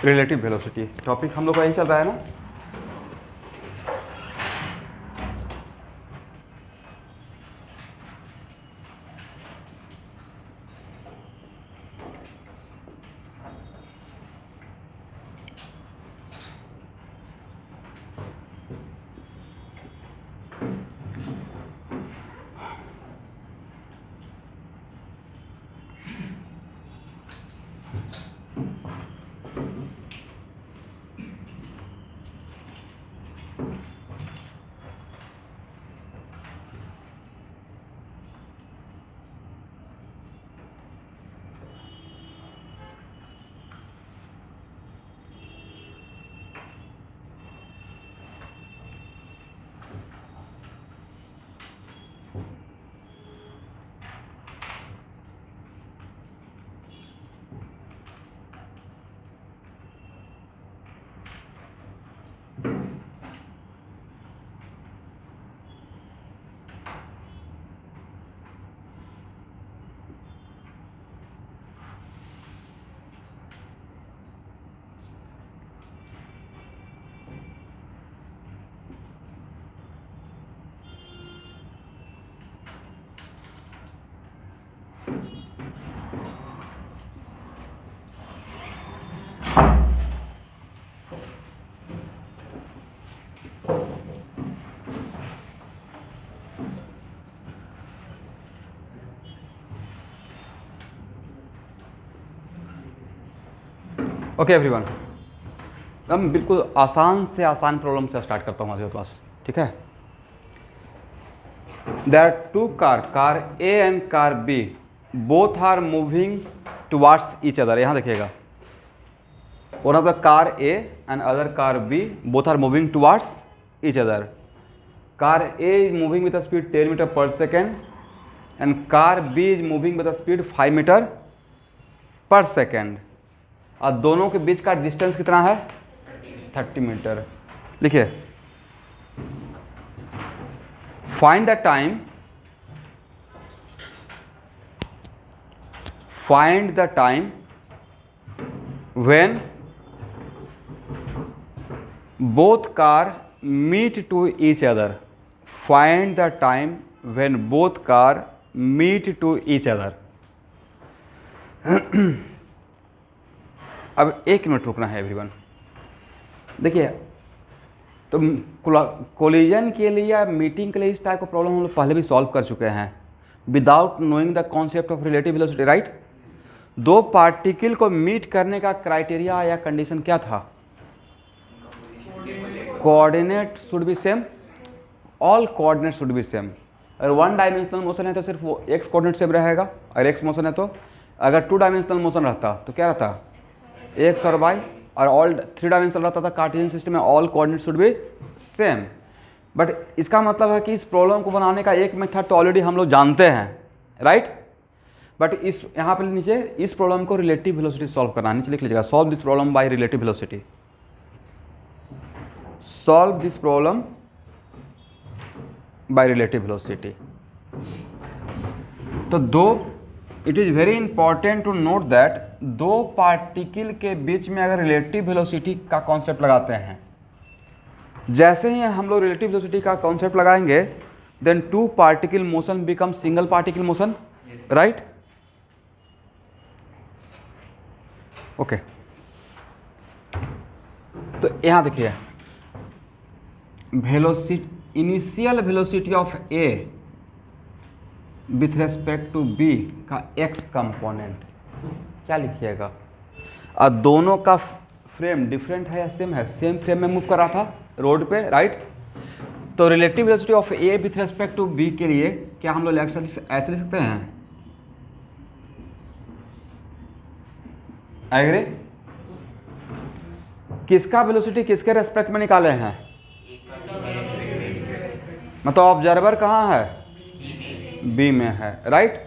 Relative velocity topic हम लोग का यही चल रहा है ना। ओके एवरीवन, हम बिल्कुल आसान से आसान प्रॉब्लम से स्टार्ट करता हूँ आज का क्लास, ठीक है। There are two car A and car B, both are moving towards each other. यहाँ देखिएगा, one of the car A and other car B both are moving towards each other. Car A is moving with speed 10 metre पर second and car B is moving with speed 5 metre पर second. और दोनों के बीच का distance कितना है? 30 metre. लिखिए, find the time when both car meet to each other. Find the time when both car meet to each other. अब 1 minute रुकना है एवरीवन। देखिए, तो कोलिजन के लिए या मीटिंग के लिए इस टाइप का प्रॉब्लम हम लोग पहले भी सॉल्व कर चुके हैं without knowing the concept of relative velocity, right. दो पार्टिकल को मीट करने का क्राइटेरिया या कंडीशन क्या था? Coordinate should be same, all coordinate should be same. अगर 1 डायमेंशनल मोशन है तो सिर्फ वो एक्स कोऑर्डिनेट सेम रहेगा, और एक्स मोशन है तो, अगर 2 डायमेंशनल मोशन रहता तो क्या रहता? एक्स और वाई। और ऑल 3 डायमेंशनल रहता था कार्टेशियन सिस्टम में, all coordinate should be same. But इसका मतलब है कि इस प्रॉब्लम को बनाने का एक मेथड तो ऑलरेडी हम लोग जानते हैं, राइट। बट इस यहाँ पे नीचे इस प्रॉब्लम को रिलेटिव वेलोसिटी सॉल्व करना, नीचे लिख लीजिएगा, solve this problem by relative velocity. Solve this problem by relative velocity. तो it is very important to note that दो पार्टिकल के बीच में अगर रिलेटिव वेलोसिटी का कॉन्सेप्ट लगाते हैं, जैसे ही हम लोग रिलेटिव वेलोसिटी का कॉन्सेप्ट लगाएंगे, then 2 particle motion become single particle motion, right. Okay, तो यहां देखिए, velocity, initial velocity of A with respect to B का एक्स कंपोनेंट क्या लिखिएगा? और दोनों का फ्रेम डिफरेंट है या सेम है? सेम फ्रेम में मूव कर रहा था रोड पे, राइट। तो relative velocity of A with respect to B के लिए क्या हम लोग ऐसे लिख सकते हैं? एग्री? किसका वेलोसिटी किसके रेस्पेक्ट में निकाले हैं? मतलब ऑब्जर्वर कहाँ है? बी में है, right.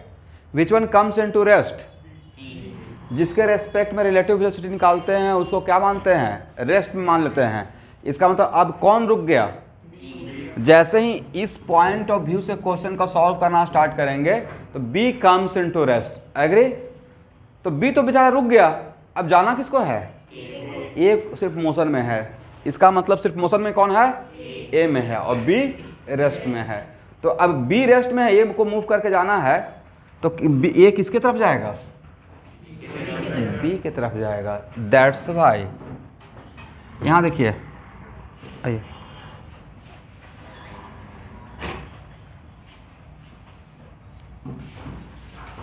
Which one comes into rest? जिसके रेस्पेक्ट में रिलेटिव वेलोसिटी निकालते हैं उसको क्या मानते हैं? रेस्ट में मान लेते हैं। इसका मतलब अब कौन रुक गया? जैसे ही इस पॉइंट ऑफ व्यू से क्वेश्चन का सॉल्व करना स्टार्ट करेंगे तो B comes into rest, agree. तो बी तो बेचारा रुक गया, अब जाना किसको है? ए सिर्फ मोशन में है, इसका मतलब सिर्फ मोशन में कौन है, ए में है, और बी रेस्ट में है। तो अब बी रेस्ट में है, ए को मूव करके जाना है, तो ए किसके तरफ जाएगा, बी के तरफ जाएगा। दैट्स वाई यहाँ देखिए, आइए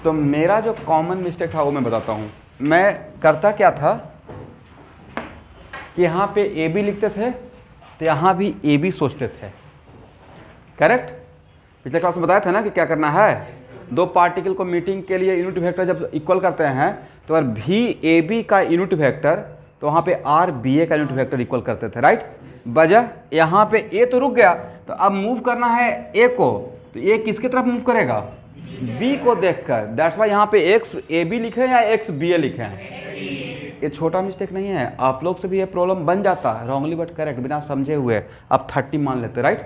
तो मेरा जो कॉमन मिस्टेक था वो मैं बताता हूँ। मैं करता क्या था कि यहाँ पे ए बी लिखते थे, तो यहाँ भी ए बी सोचते थे, करेक्ट। पिछले क्लास में बताया था ना कि क्या करना है, दो पार्टिकल को मीटिंग के लिए यूनिट वेक्टर जब इक्वल करते हैं तो अगर भी ए बी का यूनिट वेक्टर, तो वहाँ पे आर बी ए का यूनिट वेक्टर इक्वल करते थे, राइट। वजह यहाँ पे ए तो रुक गया, तो अब मूव करना है ए को, तो ए किसकी तरफ मूव करेगा, बी को देखकर। दैट्स वाई यहाँ पे एक्स ए बी लिखे हैं या एक्स बी ए लिखे हैं। ये छोटा मिस्टेक नहीं है, आप लोग से भी ये प्रॉब्लम बन जाता है, रॉन्गली बट करेक्ट, बिना समझे हुए आप 30 मान लेते, राइट।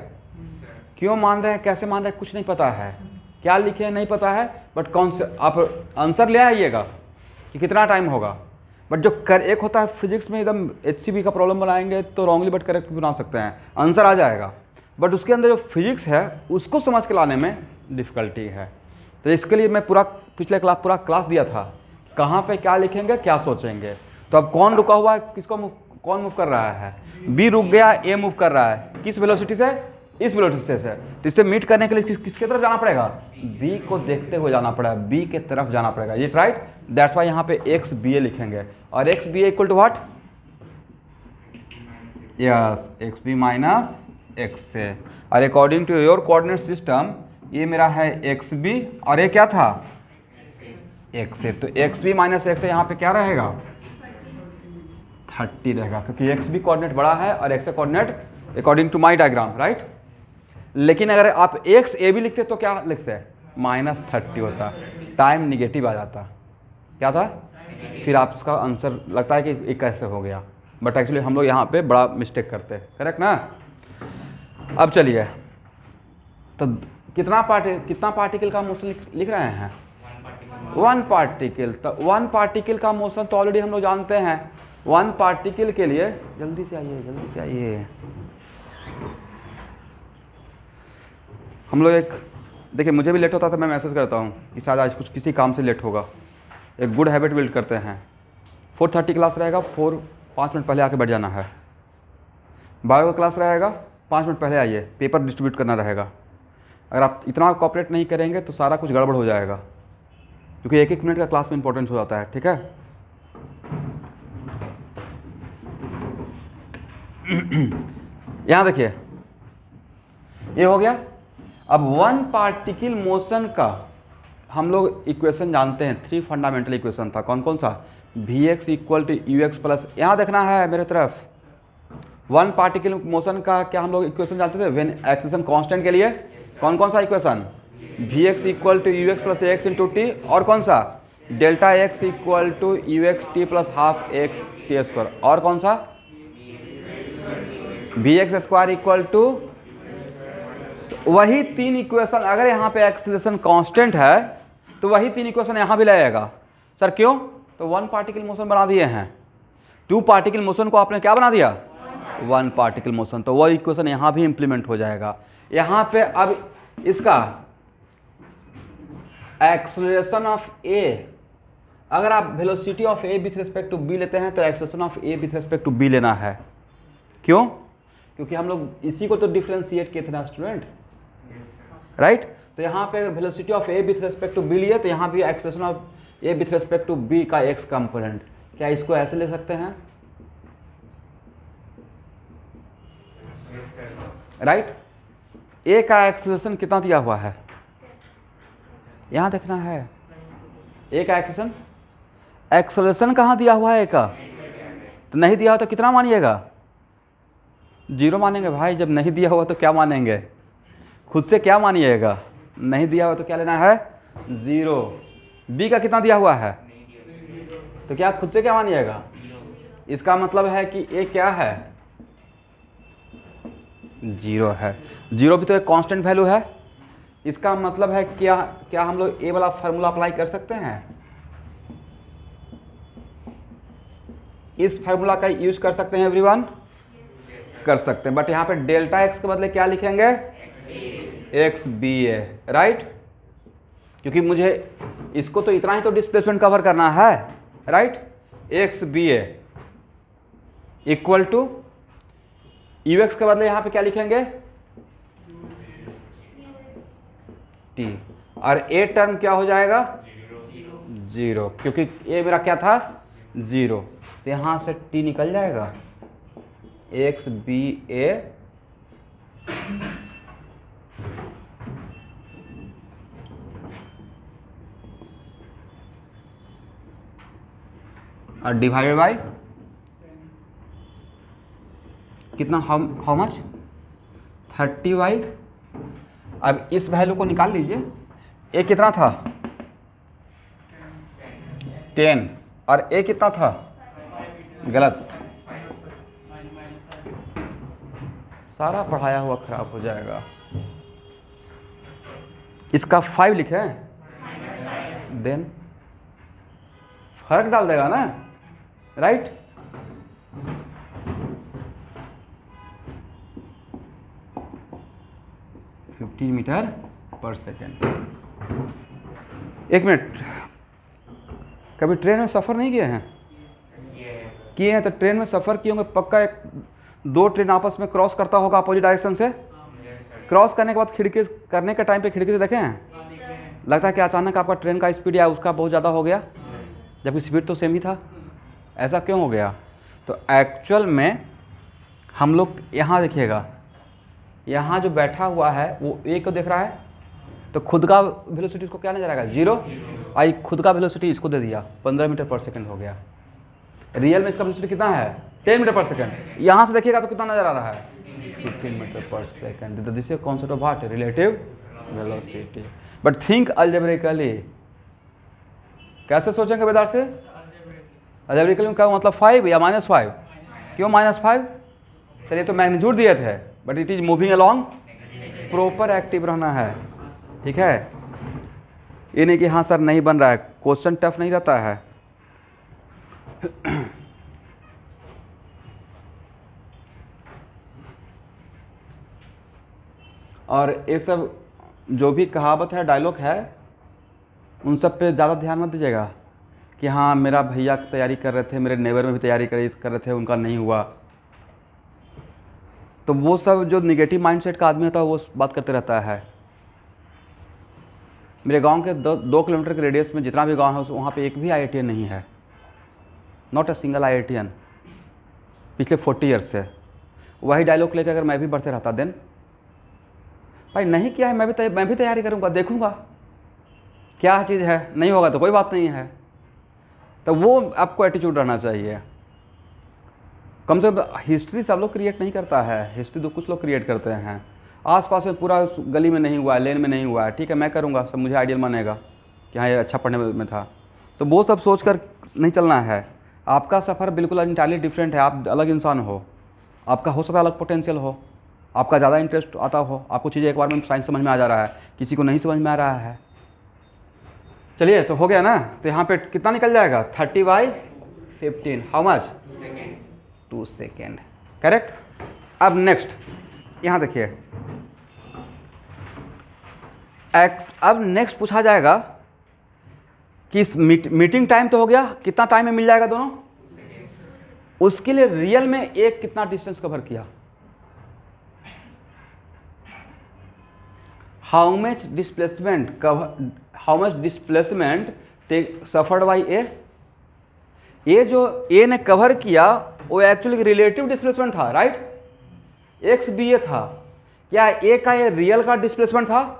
क्यों मान रहे हैं, कैसे मान रहे हैं, कुछ नहीं पता है, क्या लिखे हैं नहीं पता है, बट कौन से आप आंसर ले आइएगा कि कितना टाइम होगा। बट जो एक होता है फिजिक्स में एकदम HCB का प्रॉब्लम बनाएंगे तो रॉन्गली बट करेक्ट बना सकते हैं, आंसर आ जाएगा, बट उसके अंदर जो फिजिक्स है उसको समझ के लाने में डिफ़िकल्टी है। तो इसके लिए मैं पिछले पूरा क्लास दिया था, कहाँ पे क्या लिखेंगे, क्या सोचेंगे। तो अब कौन रुका हुआ है, कौन मूव कर रहा है, बी रुक गया, ए मूव कर रहा है, किस वेलोसिटी से, इस वेलोसिटी से। तो इससे मीट करने के लिए किसके तरफ जाना पड़ेगा, बी को देखते हुए जाना पड़ेगा, बी के तरफ जाना पड़ेगा, ये राइट। दैट्स वाई यहाँ पे एक्स बी ए लिखेंगे, और x B A equal to what, yes x B minus x A. और according to your coordinate system ये मेरा है एक्स बी और ये क्या था, एक्स ए। तो एक्स बी माइनस एक्स ए यहाँ पे क्या रहेगा, 30 रहेगा, क्योंकि एक्स बी कोऑर्डिनेट बड़ा है और X A coordinate according to my diagram, right. लेकिन अगर आप एक्स ए बी लिखते तो क्या लिखते हैं, -30 होता, टाइम निगेटिव आ जाता, क्या था, फिर आप उसका आंसर लगता है कि ये कैसे हो गया, बट एक्चुअली हम लोग यहाँ पे बड़ा मिस्टेक करते हैं, करेक्ट ना। अब चलिए, तो कितना पार्टिकल का मोशन लिख रहे हैं, 1 पार्टिकल। तो 1 पार्टिकल का मोशन तो ऑलरेडी हम लोग जानते हैं। 1 पार्टिकल के लिए जल्दी से आइए, हम लोग देखिए मुझे भी लेट होता था, मैं मैसेज करता हूँ कि शायद आज किसी काम से लेट होगा। एक गुड हैबिट बिल्ड करते हैं, 4:30 क्लास रहेगा, 5 मिनट पहले आके बैठ जाना है। बायो का क्लास रहेगा, 5 मिनट पहले आइए, पेपर डिस्ट्रीब्यूट करना रहेगा। अगर आप इतना कॉपरेट नहीं करेंगे तो सारा कुछ गड़बड़ हो जाएगा, क्योंकि 1-1 मिनट का क्लास में इंपॉर्टेंस हो जाता है, ठीक है। यहाँ देखिए ये हो गया। अब 1 पार्टिकल मोशन का हम लोग इक्वेशन जानते हैं, 3 फंडामेंटल इक्वेशन था, कौन कौन सा, Vx equal to ux plus, यहाँ देखना है मेरे तरफ। 1 पार्टिकल मोशन का क्या हम लोग इक्वेशन जानते थे, व्हेन एक्सेलेरेशन कांस्टेंट के लिए कौन कौन सा equation, Vx equal to ux plus x into T, और कौन सा, delta x equal to ux T plus half x T square, और कौन सा, Vx स्क्वायर इक्वल टू, वही 3 इक्वेशन। अगर यहाँ पे एक्सेलरेशन कांस्टेंट है तो वही 3 इक्वेशन यहाँ भी लाएगा। सर क्यों, तो 1 पार्टिकल मोशन बना दिए हैं, 2 पार्टिकल मोशन को आपने क्या बना दिया, 1 पार्टिकल मोशन, तो वो इक्वेशन यहाँ भी इंप्लीमेंट हो जाएगा। यहाँ पे अब इसका एक्सेलरेशन ऑफ ए, अगर आप velocity of A with respect to B लेते हैं तो acceleration of A with respect to B लेना है। क्यों, क्योंकि हम लोग इसी को तो डिफरेंशिएट किए थे ना स्टूडेंट, राइट। तो यहाँ पे अगर velocity of A with respect to B लिए तो यहाँ भी acceleration of A with respect to B का एक्स कंपोनेंट, क्या इसको ऐसे ले सकते हैं, राइट। ए का एक्सेलरेशन कितना दिया हुआ है, यहाँ देखना है, ए का एक्सेलरेशन कहाँ दिया हुआ है, ए का तो नहीं दिया हो तो कितना मानिएगा, 0 मानेंगे भाई। जब नहीं दिया हुआ तो क्या मानेंगे, खुद से क्या मानिएगा, नहीं दिया हुआ तो क्या लेना है, 0। बी का कितना दिया हुआ है, तो क्या खुद से क्या मानिएगा, इसका मतलब है कि ए क्या है, 0 है। 0 भी तो एक कांस्टेंट वैल्यू है, इसका मतलब है क्या हम लोग ए वाला फार्मूला अप्लाई कर सकते हैं, इस फार्मूला का यूज कर सकते हैं एवरीवन, कर सकते हैं, बट यहाँ पे डेल्टा एक्स के बदले क्या लिखेंगे, एक्स बी ए, राइट, क्योंकि मुझे इसको तो इतना ही तो डिस्प्लेसमेंट कवर करना है, right. X B A equal to U X के बदले यहाँ पे क्या लिखेंगे, टी, और ए टर्म क्या हो जाएगा, जीरो, क्योंकि ए मेरा क्या था, जीरो, तो यहां से टी निकल जाएगा, एक्स बी ए और डिवाइडेड बाय कितना, हाउ मच, 30y। अब इस वैल्यू को निकाल लीजिए, ए कितना था, 10, और ए कितना था, गलत, सारा पढ़ाया हुआ खराब हो जाएगा। इसका 5 लिखे, देन फर्क डाल देगा ना, राइट। मीटर पर सेकेंड। एक मिनट, कभी ट्रेन में सफ़र नहीं किए हैं, किए हैं तो ट्रेन में सफ़र किए होंगे पक्का, एक दो ट्रेन आपस में क्रॉस करता होगा अपोजिट डायरेक्शन से, क्रॉस करने के बाद खिड़की करने के टाइम पे खिड़की से देखें हैं, लगता है कि अचानक आपका ट्रेन का स्पीड या उसका बहुत ज़्यादा हो गया, जबकि स्पीड तो सेम ही था, ऐसा क्यों हो गया। तो एक्चुअल में हम लोग यहाँ देखिएगा, यहाँ जो बैठा हुआ है वो ए को देख रहा है, तो खुद का वेलोसिटी इसको क्या नजर आएगा, जीरो, आई खुद का वेलोसिटी इसको दे दिया, 15 मीटर पर सेकंड हो गया। रियल में इसका वेलोसिटी कितना है, 10 मीटर पर सेकंड, यहाँ से देखिएगा तो कितना नजर आ रहा है, 15 मीटर पर second. This is concept of what, relative velocity. But think algebraically, कैसे सोचेंगे बेदार से, अलजेब्रिकली का मतलब 5 या -5, क्यों -5, चलिए तो मैग्नीट्यूड दिए थे, but it is moving along, proper active रहना है, ठीक है। ये नहीं कि हाँ सर नहीं बन रहा है, क्वेश्चन टफ नहीं रहता है। और ये सब जो भी कहावत है, डायलॉग है, उन सब पे ज़्यादा ध्यान मत दीजिएगा कि हाँ मेरा भैया तैयारी कर रहे थे, मेरे नेबर में भी तैयारी कर रहे थे, उनका नहीं हुआ, तो वो सब जो निगेटिव माइंडसेट का आदमी होता है वो बात करते रहता है। मेरे गांव के 2 किलोमीटर के रेडियस में जितना भी गांव है वहाँ पे एक भी IITian नहीं है, नॉट अ सिंगल IITian, पिछले 40 ईयर्स से। वही डायलॉग लेकर अगर मैं भी बढ़ते रहता, देन भाई नहीं किया है, मैं भी तैयारी करूँगा, देखूँगा क्या चीज़ है, नहीं होगा तो कोई बात नहीं है। तो वो आपको एटीट्यूड रहना चाहिए। कम से कम हिस्ट्री सब लोग क्रिएट नहीं करता है, हिस्ट्री तो कुछ लोग क्रिएट करते हैं। आसपास में पूरा गली में नहीं हुआ है, लेन में नहीं हुआ है, ठीक है मैं करूँगा, सब मुझे आइडियल मानेगा कि हाँ ये अच्छा पढ़ने में था, तो वो सब सोच कर नहीं चलना है। आपका सफ़र बिल्कुल इंटायरली डिफरेंट है, आप अलग इंसान हो, आपका हो सकता है अलग पोटेंशियल हो, आपका ज़्यादा इंटरेस्ट आता हो, आपको चीज़ें एक बार में साइंस समझ में आ जा रहा है, किसी को नहीं समझ में आ रहा है। चलिए तो हो गया ना, तो यहाँ पे कितना निकल जाएगा, 30/15, हाउ मच, 2 सेकेंड, करेक्ट। अब नेक्स्ट यहाँ देखिए, अब नेक्स्ट पूछा जाएगा कि मीटिंग टाइम तो हो गया, कितना टाइम में मिल जाएगा दोनों, उसके लिए रियल में एक कितना डिस्टेंस कवर किया, how much displacement suffered by A. ये जो ए ने कवर किया वो एक्चुअली रिलेटिव डिस्प्लेसमेंट था, राइट, एक्स बी ए था, क्या ए का ये रियल का डिस्प्लेसमेंट था।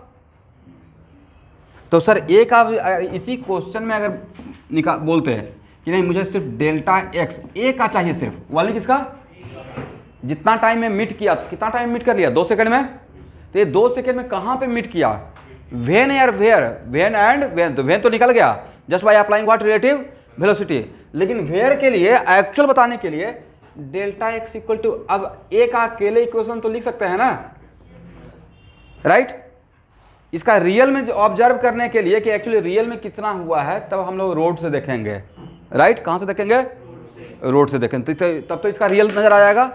तो सर ए का इसी क्वेश्चन में अगर बोलते हैं कि नहीं मुझे सिर्फ डेल्टा एक्स ए का चाहिए, सिर्फ वाले किसका, जितना टाइम में मीट किया, कितना टाइम मीट कर लिया, 2 सेकंड में, तो ये 2 सेकंड में कहाँ पे मीट किया, वेन यार वेयर, वेन एंड वेन, तो वेन तो निकल गया just by applying what, relative velocity, लेकिन वेयर के लिए एक्चुअल बताने के लिए डेल्टा एक्स इक्वल टू, अब ए का अकेले इक्वेशन तो लिख सकते हैं ना, राइट। इसका रियल में ऑब्जर्व करने के लिए कि एक्चुअली रियल में कितना हुआ है, तब हम लोग रोड से देखेंगे, राइट, कहाँ से देखेंगे, रोड से देखें तो तब तो इसका रियल नजर आ जाएगा।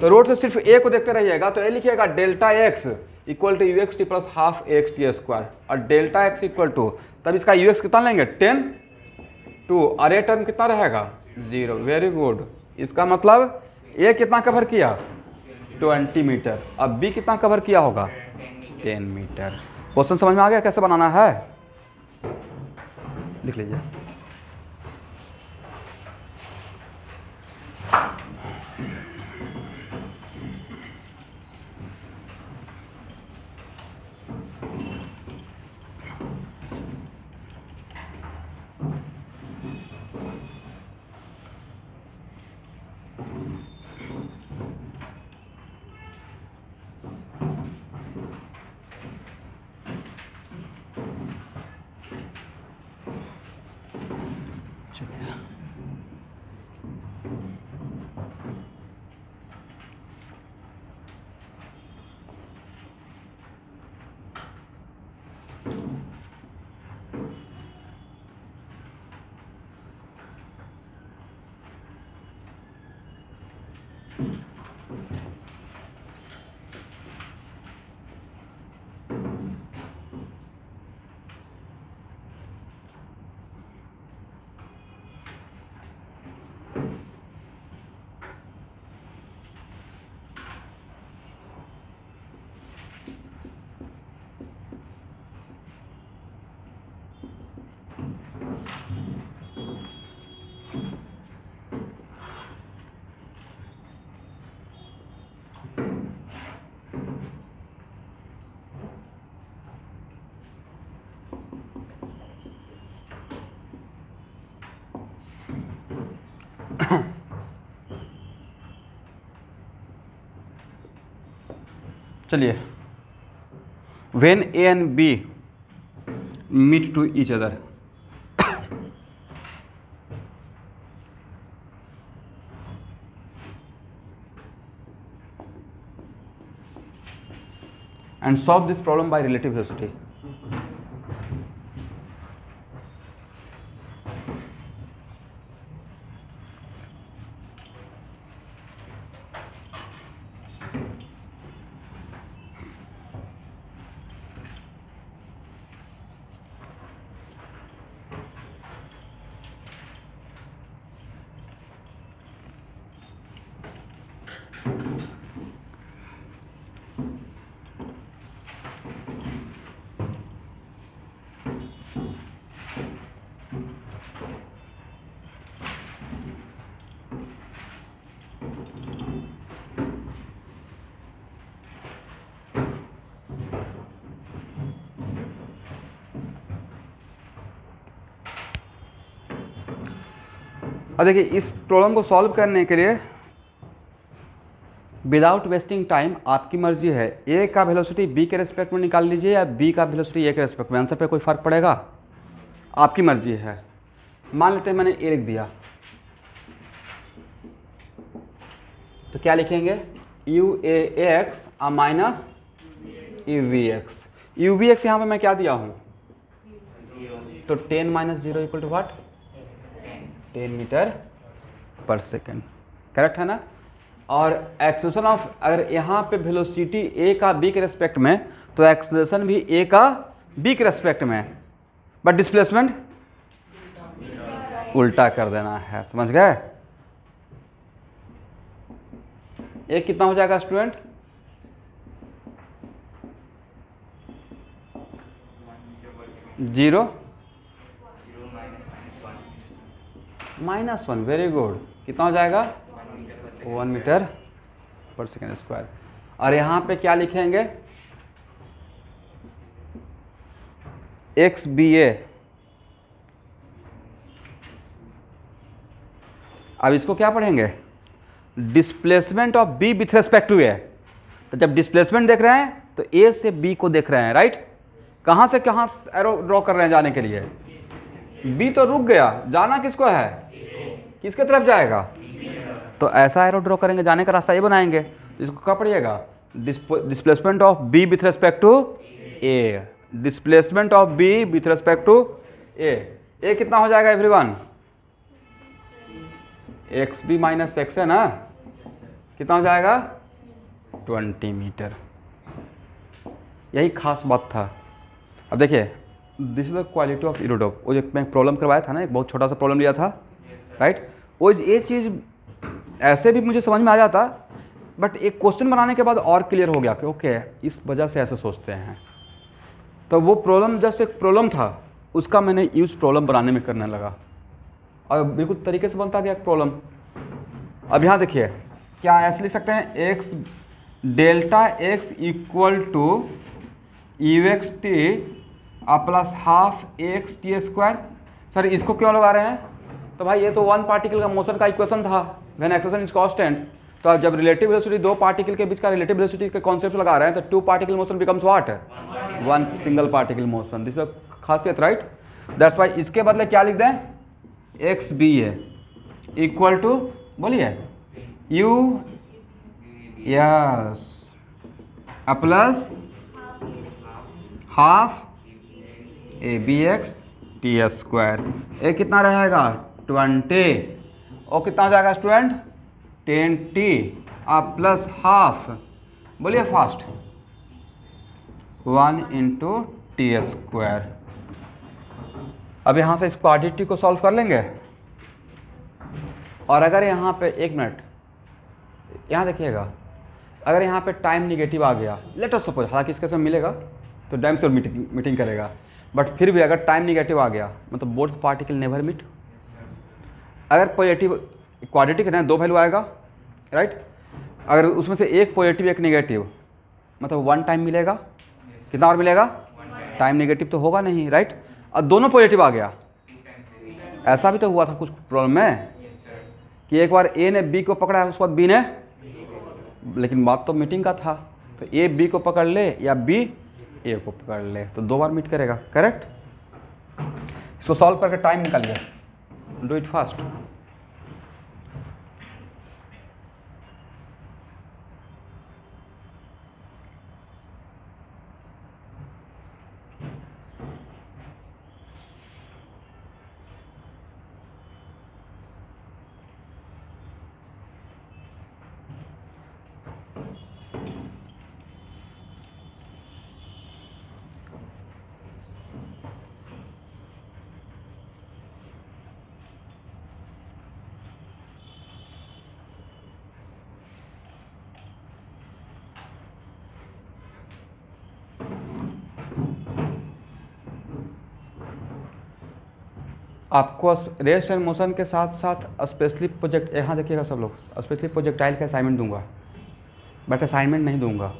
तो रोड से सिर्फ ए को देखते रहिएगा तो ए लिखिएगा delta X equal to U X T plus half X T square, और डेल्टा एक्स इक्वल टू तब इसका यू एक्स कितना लेंगे 10 2 और ए टर्म कितना रहेगा 0। Very good. इसका मतलब ए कितना कवर किया 20 मीटर, अब बी कितना कवर किया होगा 10 मीटर। क्वेश्चन समझ में आ गया कैसे बनाना है, लिख लीजिए। चलिए, when A and B meet to each other, and solve this problem by relative velocity. अब देखिए, इस प्रॉब्लम को सॉल्व करने के लिए विदाउट वेस्टिंग टाइम आपकी मर्जी है, ए का वेलोसिटी बी के रेस्पेक्ट में निकाल लीजिए या बी का वेलोसिटी ए के रेस्पेक्ट में, आंसर पे कोई फर्क पड़ेगा, आपकी मर्जी है। मान लेते हैं मैंने ए लिख दिया, तो क्या लिखेंगे U A X minus U V X. U V X यहाँ पर मैं क्या दिया हूँ, तो 10 minus 0 equal to what 10 metre पर सेकेंड, करेक्ट है ना। और एक्सेलरेशन ऑफ, अगर यहाँ पे वेलोसिटी ए का बी के रेस्पेक्ट में, तो एक्सेलरेशन भी ए का बी के रेस्पेक्ट में, बट डिस्प्लेसमेंट उल्टा कर देना है, समझ गए। ए कितना हो जाएगा स्टूडेंट, जीरो -1, वेरी गुड। कितना हो जाएगा 1 मीटर पर सेकेंड स्क्वायर। और यहाँ पे क्या लिखेंगे एक्स बी ए। अब इसको क्या पढ़ेंगे, displacement of B with respect to A. तो जब डिस्प्लेसमेंट देख रहे हैं तो ए से बी को देख रहे हैं, राइट। कहाँ से कहाँ एरो ड्रॉ कर रहे हैं जाने के लिए, बी तो रुक गया, जाना किसको है, किसके तरफ जाएगा, तो ऐसा एरो ड्रॉ करेंगे, जाने का रास्ता ये बनाएंगे। तो इसको क्या पढ़िएगा, displacement of B with respect to A, displacement of B with respect to A. A कितना हो जाएगा everyone, x B minus x है ना, कितना हो जाएगा 20 मीटर। यही खास बात था। अब देखिए this is the quality of Irodov. वो जो मैं प्रॉब्लम करवाया था ना, एक बहुत छोटा सा प्रॉब्लम लिया था, राइट। वो ये चीज़ ऐसे भी मुझे समझ में आ जाता, बट एक क्वेश्चन बनाने के बाद और क्लियर हो गया कि ओके इस वजह से ऐसे सोचते हैं। तो वो प्रॉब्लम जस्ट एक प्रॉब्लम था, उसका मैंने यूज प्रॉब्लम बनाने में करने लगा और बिल्कुल तरीके से बनता गया प्रॉब्लम। अब यहाँ देखिए क्या ऐसे लिख सकते हैं, X delta X equal to U X T plus half X T square. Sir इसको क्यों लगा रहे हैं, तो भाई ये तो वन पार्टिकल का मोशन का इक्वेशन था, व्हेन एक्सेलरेशन इज कांस्टेंट। तो अब जब रिलेटिव वेलोसिटी दो पार्टिकल के बीच का रिलेटिव वेलोसिटी के कॉन्सेप्ट लगा रहे हैं, तो two particle motion becomes what, one single particle motion. This is खासियत, राइट। दैट्स वाई इसके बदले क्या लिख दें, एक्स बी है इक्वल टू, बोलिए u yes plus half A B x T square. ए कितना रहेगा 20, और कितना हो जाएगा स्टूडेंट 10t प्लस हाफ, बोलिए फास्ट 1 इंटू टी स्क्वायर। अब यहाँ से इस क्वाड्रेटिक को सॉल्व कर लेंगे। और अगर यहाँ पे एक मिनट यहाँ देखिएगा, अगर यहाँ पे टाइम निगेटिव आ गया, लेट अस सपोज, हालांकि इसके साथ मिलेगा तो डैम से मीटिंग करेगा, बट फिर भी अगर टाइम निगेटिव आ गया मतलब बोथ पार्टिकल नेवर मीट। अगर पॉजिटिव क्वाड्रेटिक है दो वैल्यू आएगा, राइट। अगर उसमें से एक पॉजिटिव एक नेगेटिव, मतलब वन टाइम मिलेगा, कितना और मिलेगा, टाइम नेगेटिव तो होगा नहीं, राइट। और दोनों पॉजिटिव आ गया, ऐसा भी तो हुआ था कुछ प्रॉब्लम में कि एक बार ए ने बी को पकड़ा है, उसके बाद बी ने, लेकिन बात तो मीटिंग का था, तो ए बी को पकड़ ले या बी ए को पकड़ ले, तो दो बार मीट करेगा, करेक्ट। इसको सॉल्व करके टाइम निकालिए, डू इट फास्ट। आपको रेस्ट एंड मोशन के साथ साथ स्पेशली प्रोजेक्ट, यहाँ देखिएगा सब लोग, स्पेशली प्रोजेक्टाइल का असाइनमेंट दूंगा, बट असाइनमेंट नहीं दूंगा।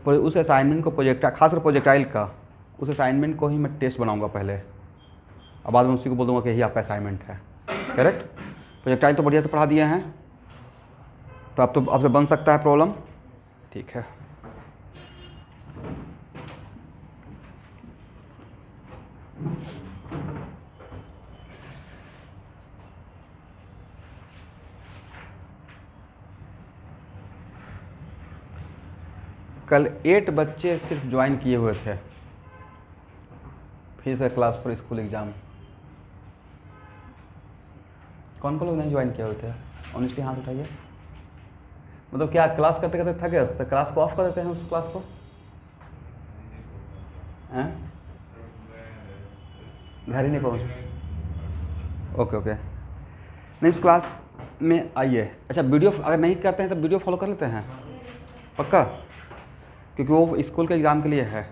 उस असाइनमेंट को खासकर प्रोजेक्टाइल का, उस असाइनमेंट को ही मैं टेस्ट बनाऊंगा पहले, अब बाद में उसी को बोल दूंगा कि यही आपका असाइनमेंट है, करेक्ट। प्रोजेक्टाइल तो बढ़िया से पढ़ा दिए हैं, तो अब तो आपसे बन सकता है प्रॉब्लम, ठीक है। कल 8 बच्चे सिर्फ ज्वाइन किए हुए थे फीस क्लास पर स्कूल एग्ज़ाम। कौन कौन लोग नहीं ज्वाइन किए हुए थे, ऑनेस्टली हाथ उठाइए। मतलब क्या क्लास करते करते थक गए तो क्लास को ऑफ कर देते हैं उस क्लास को, हैं घर ही नहीं पहुँच, ओके ओके। नहीं उस क्लास में आइए। अच्छा वीडियो अगर नहीं करते हैं तो वीडियो फॉलो कर लेते हैं पक्का, क्योंकि वो स्कूल के एग्ज़ाम के लिए है,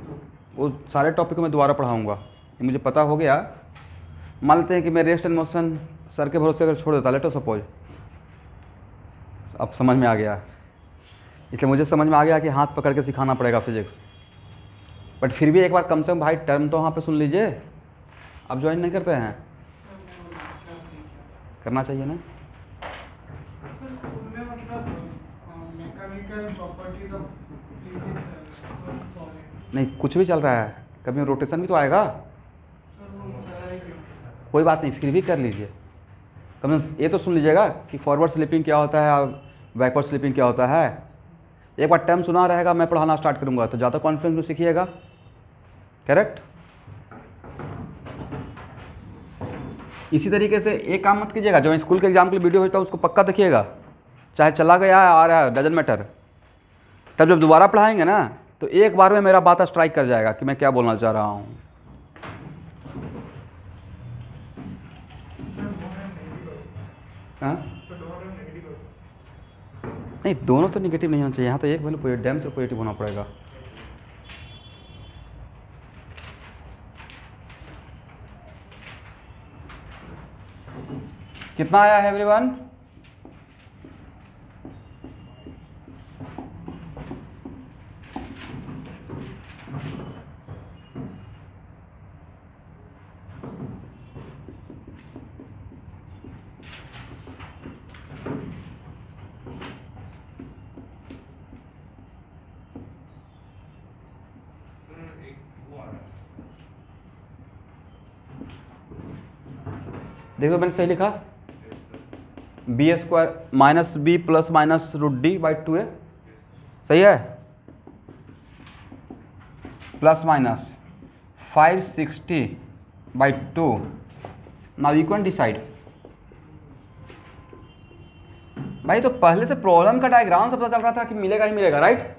वो सारे टॉपिक को मैं दोबारा पढ़ाऊँगा, ये मुझे पता हो गया। मान लेते हैं कि मैं रेस्ट एंड मोशन सर के भरोसे अगर छोड़ देता, लेट सपोज, अब समझ में आ गया, इसलिए मुझे समझ में आ गया कि हाथ पकड़ के सिखाना पड़ेगा फिजिक्स, बट फिर भी एक बार कम से कम भाई टर्म तो वहाँ पे सुन लीजिए। आप ज्वाइन नहीं करते हैं, करना चाहिए ना। नहीं कुछ भी चल रहा है, कभी रोटेशन भी तो आएगा, कोई बात नहीं, फिर भी कर लीजिए। कम से कम ये तो सुन लीजिएगा कि फॉरवर्ड स्लिपिंग क्या होता है और बैकवर्ड स्लिपिंग क्या होता है। एक बार टर्म सुना रहेगा, मैं पढ़ाना स्टार्ट करूँगा तो ज़्यादा कॉन्फिडेंस में सीखिएगा, करेक्ट। इसी तरीके से एक काम मत कीजिएगा, जो मैं स्कूल के एग्जाम के लिए वीडियो भेजता हूँ उसको पक्का देखिएगा, चाहे चला गया है आ रहा है डजन मैटर। तब जब दोबारा पढ़ाएंगे ना तो एक बार में मेरा बात स्ट्राइक कर जाएगा कि मैं क्या बोलना चाह रहा हूँ। हाँ नहीं, दोनों तो निगेटिव नहीं होना चाहिए, यहाँ तो एक वैल्यू डैम से पॉजिटिव होना पड़ेगा। कितना आया है एवरीवन? देखो मैंने सही लिखा, B square minus B plus minus root D by 2a, सही है, plus minus 560 by 2। Now you can decide. भाई तो पहले से प्रॉब्लम का डायग्राम सब पता चल रहा था कि मिलेगा ही मिलेगा, राइट?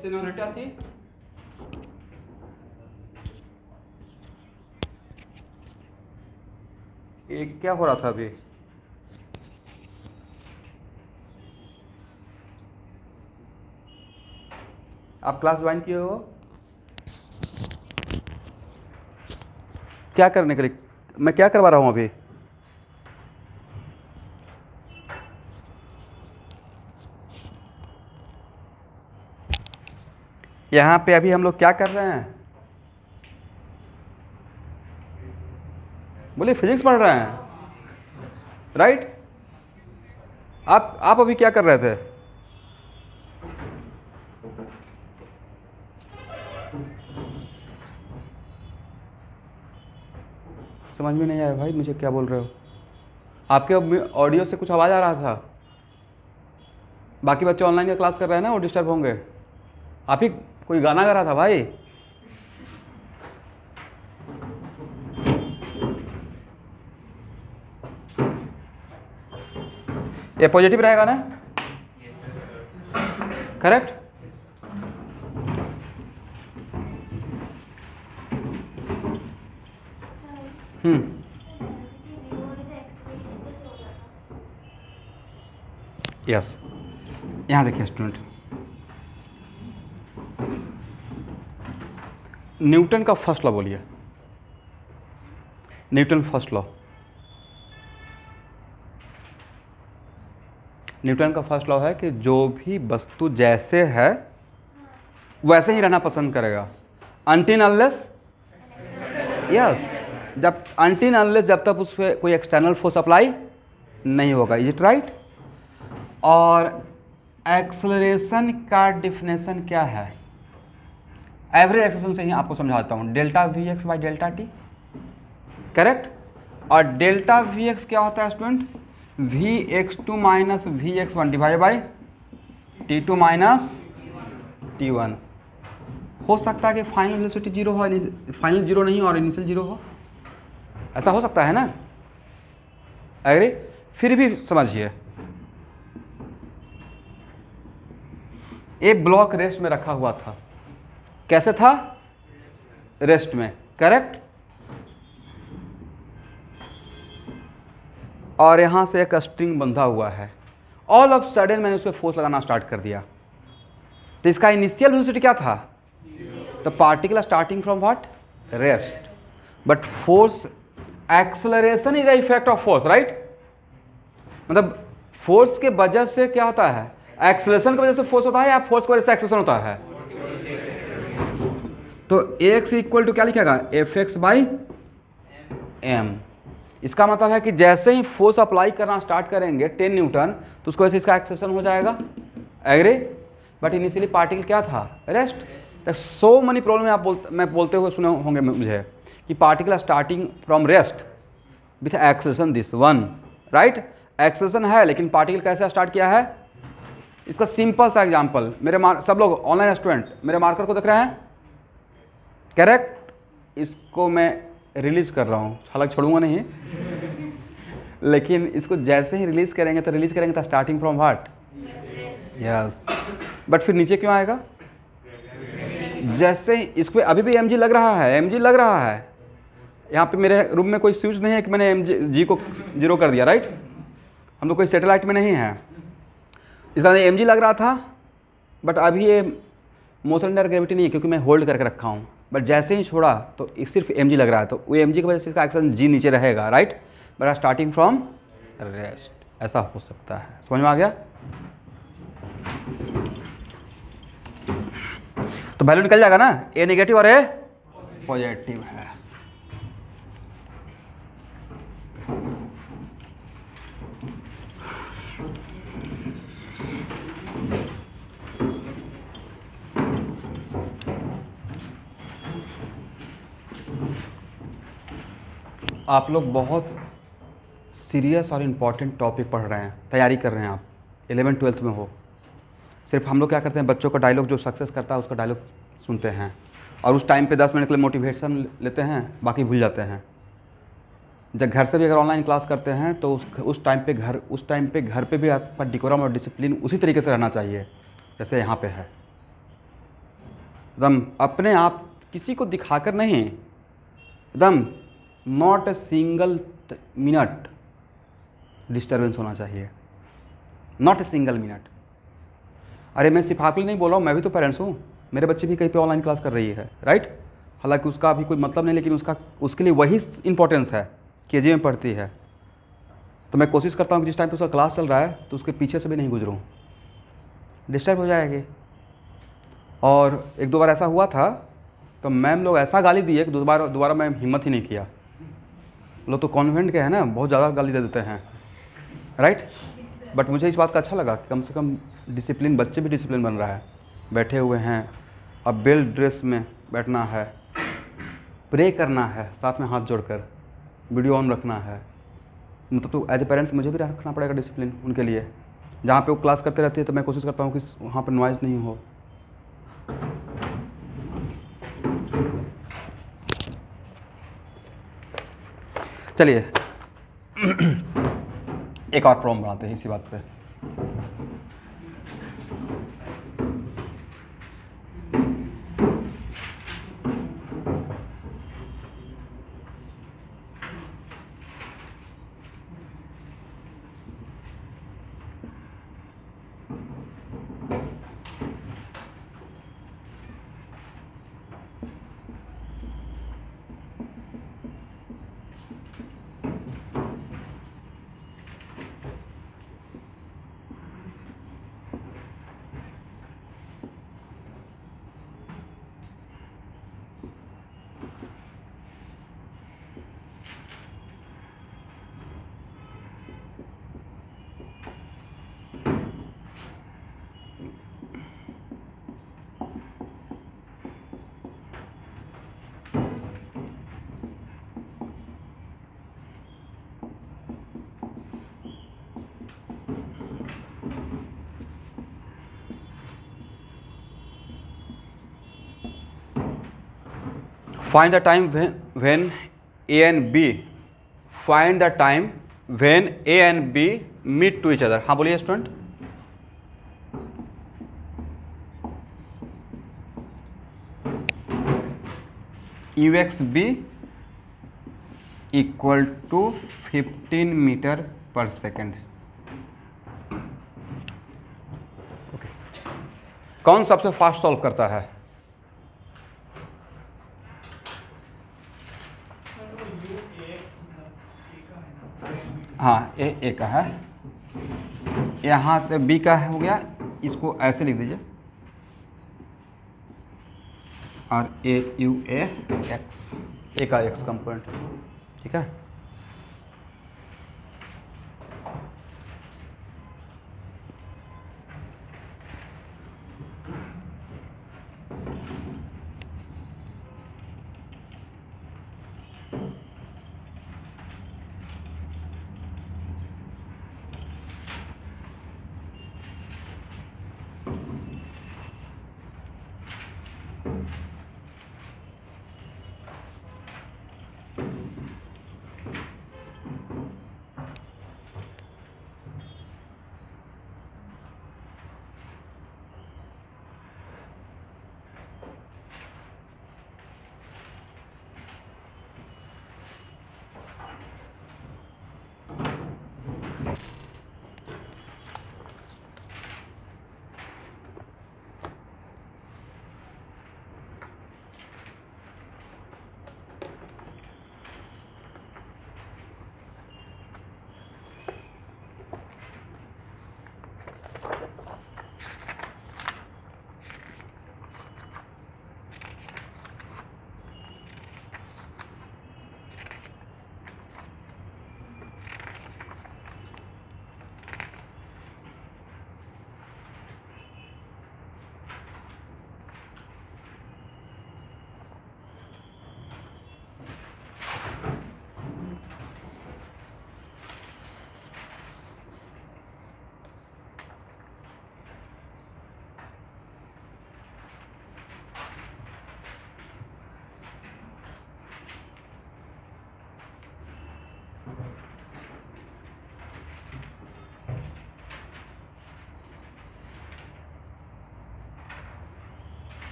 Senorita सी, एक क्या हो रहा था अभी? आप क्लास ज्वाइन किए हो क्या करने के लिए? मैं क्या करवा रहा हूँ अभी? यहाँ पे अभी हम लोग क्या कर रहे हैं? बोले फिजिक्स पढ़ रहे हैं, राइट? आप अभी क्या कर रहे थे? समझ में नहीं आया भाई, मुझे क्या बोल रहे हो? आपके ऑडियो से कुछ आवाज़ आ रहा था, बाकी बच्चे ऑनलाइन का क्लास कर रहे हैं ना, वो डिस्टर्ब होंगे। आप ही कोई गाना गा रहा था भाई। ये पॉजिटिव रहेगा ना, करेक्ट? यस, यहाँ देखिए स्टूडेंट, न्यूटन का फर्स्ट लॉ बोलिए। न्यूटन फर्स्ट लॉ, न्यूटन का फर्स्ट लॉ है कि जो भी वस्तु जैसे है वैसे ही रहना पसंद करेगा, अनटिल अनलेस, यस, जब तक उस पर कोई एक्सटर्नल फोर्स अप्लाई नहीं होगा। Is it right? और एक्सेलरेशन का डिफिनेशन क्या है? एवरेज एक्सेलरेशन से ही आपको समझाता हूँ, delta v x by delta t, correct? और डेल्टा वी एक्स क्या होता है student? V x two minus v x one divide by t two minus t one. हो सकता है कि फाइनल वेलोसिटी जीरो हो, फाइनल जीरो नहीं और इनिशियल जीरो हो, ऐसा हो सकता है ना? एग्री? फिर भी समझिए, एक ब्लॉक रेस्ट में रखा हुआ था, कैसे था? रेस्ट में, करेक्ट? और यहां से एक स्ट्रिंग बंधा हुआ है ऑल ऑफ सडन मैंने उस पर फोर्स लगाना स्टार्ट कर दिया, तो इसका इनिशियल वेलोसिटी क्या था? The particle starting from what? Rest. But force, acceleration is the effect of force, right? मतलब फोर्स के वजह से क्या होता है? एक्सेलरेशन की वजह से फोर्स होता है या फोर्स की वजह से एक्सेलरेशन होता है? तो x इक्वल टू क्या लिखेगा? F x by m. इसका मतलब है कि जैसे ही फोर्स अप्लाई करना स्टार्ट करेंगे 10 न्यूटन, तो उसकी वजह से इसका एक्सेलरेशन हो जाएगा। एग्री? बट इनिशियली पार्टिकल क्या था? रेस्ट। सो मनी प्रॉब्लम मैं बोलते हुए सुने होंगे मुझे कि particle starting from rest with acceleration this one, right? Acceleration है लेकिन पार्टिकल कैसे स्टार्ट किया है? इसका सिंपल सा एग्जांपल, मेरे सब लोग ऑनलाइन स्टूडेंट मेरे मार्कर को देख रहे हैं? करेक्ट। इसको मैं रिलीज कर रहा हूँ, हालांकि छोड़ूंगा नहीं, लेकिन इसको जैसे ही रिलीज करेंगे तो starting from what? Yes. But फिर नीचे क्यों आएगा? जैसे ही इस पर अभी भी mg लग रहा है, mg लग रहा है। यहाँ पे मेरे रूम में कोई स्विच नहीं है कि मैंने mg को 0 कर दिया, राइट? हम लोग कोई सैटेलाइट में नहीं है। इसका mg लग रहा था, बट अभी ये मोशन अंडर ग्रेविटी नहीं है क्योंकि मैं होल्ड करके रखा हूँ। बट जैसे ही छोड़ा तो सिर्फ mg लग रहा है, तो वो mg की वजह से इसका एक्शन g नीचे रहेगा, right? But starting from rest, ऐसा हो सकता है। समझ में आ गया? तो वैल्यू निकल जाएगा ना, ए नेगेटिव और ए पॉजिटिव है। आप लोग बहुत सीरियस और इम्पॉर्टेंट टॉपिक पढ़ रहे हैं, तैयारी कर रहे हैं। आप 11th-12th में हो। सिर्फ हम लोग क्या करते हैं, बच्चों का डायलॉग जो सक्सेस करता है उसका डायलॉग सुनते हैं और उस टाइम पे 10 मिनट के लिए मोटिवेशन लेते हैं, बाकी भूल जाते हैं। जब घर से भी अगर ऑनलाइन क्लास करते हैं तो उस टाइम पे घर पे भी आपका डिकोरम और डिसिप्लिन उसी तरीके से रहना चाहिए जैसे यहाँ पे है। एकदम अपने आप, किसी को दिखाकर नहीं, एकदम not a single minute disturbance होना चाहिए, नॉट ए सिंगल मिनट। अरे मैं सिर्फ आपके लिए नहीं बोल रहा हूँ, मैं भी तो पेरेंट्स हूँ, मेरे बच्चे भी कहीं पे ऑनलाइन क्लास कर रही है, राइट? हालांकि उसका अभी कोई मतलब नहीं, लेकिन उसके लिए वही इंपॉर्टेंस है, केजी में पढ़ती है। तो मैं कोशिश करता हूँ कि जिस टाइम पे उसका क्लास चल रहा है तो उसके पीछे से भी नहीं गुजरूँ, डिस्टर्ब हो जाएगी। और 1-2 बार ऐसा हुआ था तो मैम लोग ऐसा गाली दिए कि दोबारा मैं हिम्मत ही नहीं किया। लोग तो कॉन्वेंट के हैं ना, बहुत ज़्यादा गाली दे देते हैं, राइट? बट मुझे इस बात का अच्छा लगा कि कम से कम डिसिप्लिन, बच्चे भी डिसिप्लिन बन रहा है। बैठे हुए हैं, अब बेल्ट ड्रेस में बैठना है, प्रे करना है, साथ में हाथ जोड़कर वीडियो ऑन रखना है। मतलब तो एज ए पेरेंट्स मुझे भी रखना पड़ेगा डिसिप्लिन उनके लिए। जहाँ पे वो क्लास करते रहती है तो मैं कोशिश करता हूँ कि वहाँ पर नॉइज़ नहीं हो। चलिए एक और प्रॉब्लम बनाते हैं इसी बात पे। Find the time when A and B. Find the time when A and B meet to each other. हाँ बोलिए student. UXB equal to 15 metre पर सेकेंड। कौन सबसे फास्ट सॉल्व करता है? हाँ, ए का है, यहाँ से बी का हो गया, इसको ऐसे लिख दीजिए, और ए यू ए एक्स, ए का एक्स कंपोनेंट, ठीक है।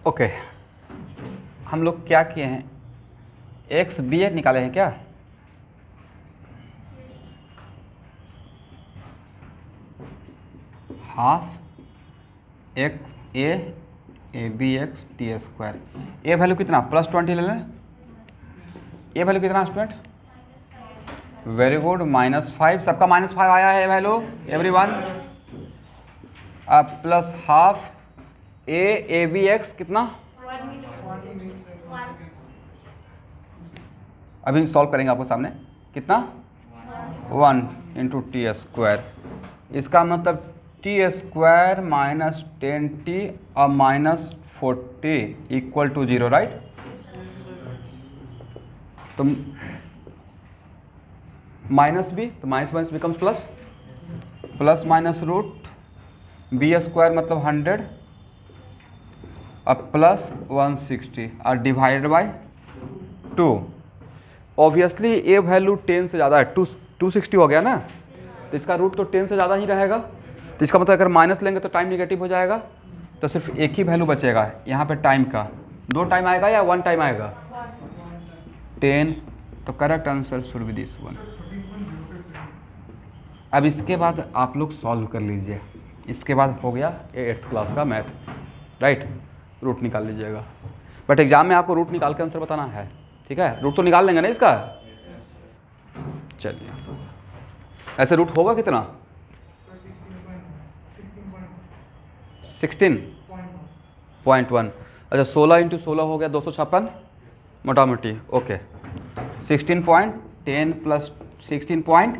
ओके, हम लोग क्या किए हैं, एक्स बी ए निकाले हैं क्या? Half x a B x T square, a value कितना +20 ले लें, ए वैल्यू कितना स्टूडेंट? वेरी गुड, -5, सबका -5 आया है वैल्यू एवरीवन। अब plus half A B x कितना, अभी सॉल्व करेंगे आपको सामने, कितना 1 × t², इसका मतलब t² -10t और -40 = 0, राइट। तो माइनस बी, तो minus becomes plus, plus minus root b² मतलब 100 और प्लस 160 और divided by 2। Obviously a value 10 से ज़्यादा है, 260 हो गया ना, तो इसका रूट तो 10 से ज़्यादा ही रहेगा, तो इसका मतलब अगर माइनस लेंगे तो टाइम निगेटिव हो जाएगा, तो सिर्फ एक ही वैल्यू बचेगा यहाँ पे टाइम का। 2 टाइम आएगा या 1 टाइम आएगा? 10, तो correct answer should be this one. अब इसके बाद आप लोग सॉल्व कर लीजिए, इसके बाद हो गया 8th क्लास का मैथ, राइट। रूट निकाल लीजिएगा, बट एग्जाम में आपको रूट निकाल के आंसर बताना है, ठीक है। रूट तो निकाल लेंगे ना इसका, चलिए। ऐसे रूट होगा कितना? 16.1। अच्छा, 16 × 16 हो गया 256 मोटा मोटी, ओके। 16.10 + 16.1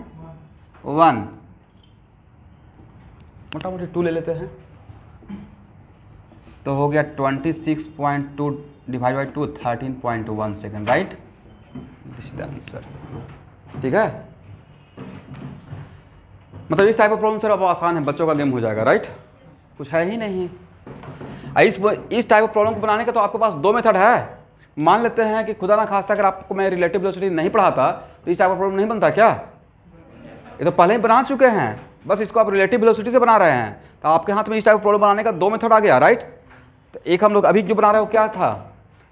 मोटा मोटी 2 ले लेते हैं, तो हो गया 26.2 divide by 2 13.1 second, right. This is the answer, ठीक है। मतलब इस टाइप ऑफ प्रॉब्लम सर अब आसान है, बच्चों का गेम हो जाएगा, राइट? कुछ है ही नहीं। इस टाइप ऑफ प्रॉब्लम को बनाने का तो आपके पास दो मेथड है। मान लेते हैं कि खुदा ना खास्ता अगर आपको मैं रिलेटिव वेलोसिटी नहीं पढ़ाता तो इस टाइप ऑफ प्रॉब्लम नहीं बनता क्या? ये तो पहले ही बना चुके हैं, बस इसको आप रिलेटिव वेलोसिटी से बना रहे हैं। तो आपके हाथ में इस टाइप ऑफ प्रॉब्लम बनाने का दो मेथड आ गया, राइट? तो एक हम लोग अभी जो बना रहे हो क्या था,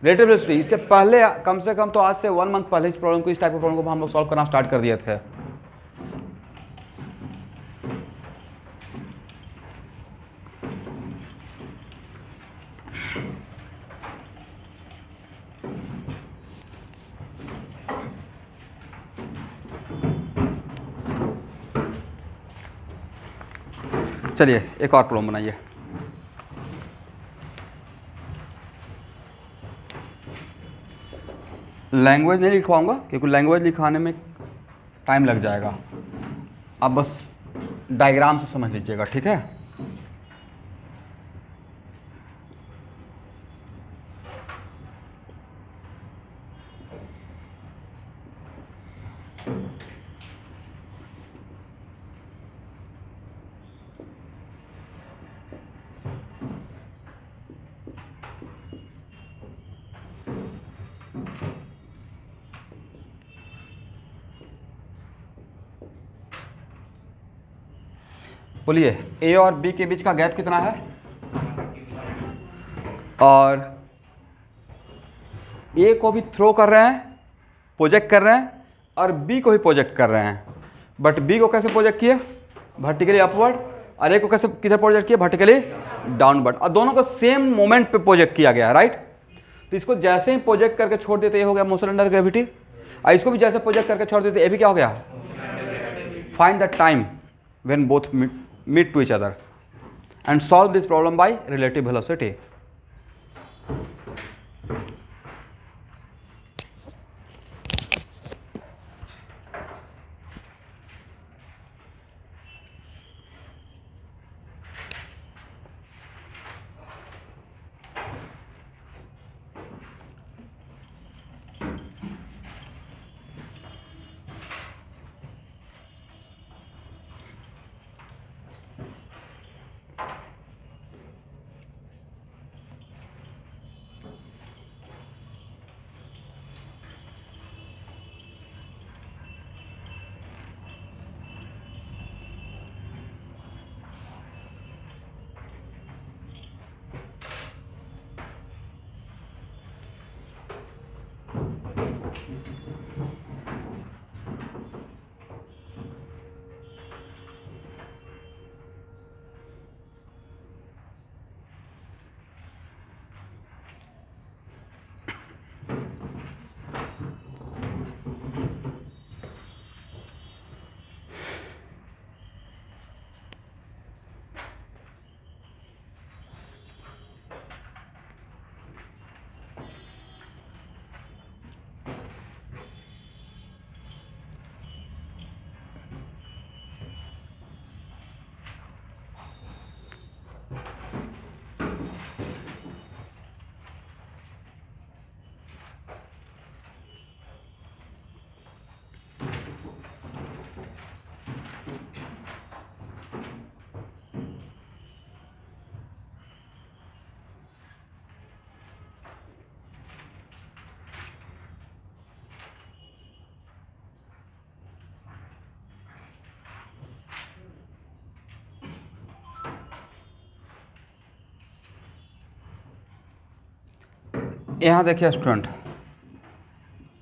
रिलेटिव वेलोसिटी। इससे पहले कम से कम तो आज से 1 मंथ पहले इस प्रॉब्लम को, इस टाइप ऑफ प्रॉब्लम को हम लोग सॉल्व करना स्टार्ट कर दिए थे। चलिए एक और प्रॉब्लम बनाइए। लैंग्वेज नहीं लिखवाऊंगा क्योंकि लैंग्वेज लिखाने में टाइम लग जाएगा। आप बस डायग्राम से समझ लीजिएगा, ठीक है? बोलिए, ए और बी के बीच का गैप कितना है? और ए को भी थ्रो कर रहे हैं, प्रोजेक्ट कर रहे हैं, और बी को भी प्रोजेक्ट कर रहे हैं। बट बी को कैसे प्रोजेक्ट किए? Vertically upward. और ए को कैसे किधर प्रोजेक्ट किया? Vertically downward. और दोनों को सेम मोमेंट पे प्रोजेक्ट किया गया, राइट? तो इसको जैसे ही प्रोजेक्ट करके छोड़ देते, ये हो गया मोशन अंडर ग्रेविटी। और इसको भी जैसे प्रोजेक्ट करके छोड़ देते, ये भी क्या हो गया? Find the time when both meet to each other and solve this problem by relative velocity. यहाँ देखिए स्टूडेंट,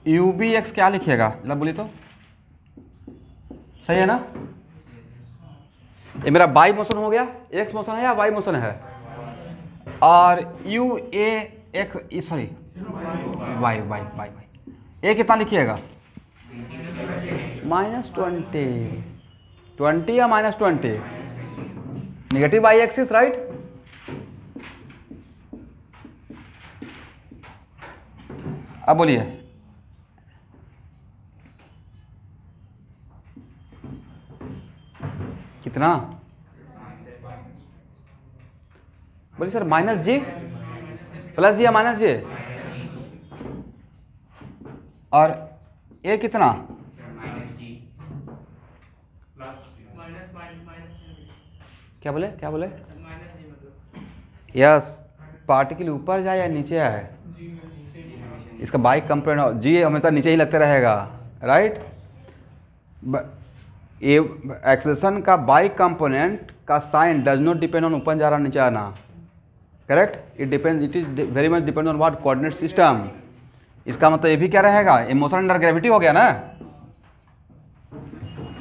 यू बी एक्स क्या लिखिएगा? मतलब बोलिए तो सही है ना? ये मेरा बाई मोशन हो गया, एक्स मोशन है या वाई मोशन है? और यू ए एक sorry y y y y A कितना लिखिएगा? -20। 20 या -20? Negative y axis, right? अब बोलिए, कितना? बोलिए सर, -g +g या -j? और ए कितना? क्या बोले क्या बोले? यस, पार्टिकल ऊपर जाए या नीचे आए, इसका बाई कंपोनेंट जी हमेशा नीचे ही लगते रहेगा, राइट। ये एक्सेलेरेशन का बाई कंपोनेंट का sign does not depend on ऊपर जा रहा नीचे आना, correct. It is very much depend on what coordinate system. इसका मतलब ये भी क्या रहेगा, ये मोशन अंडर ग्रेविटी हो गया ना,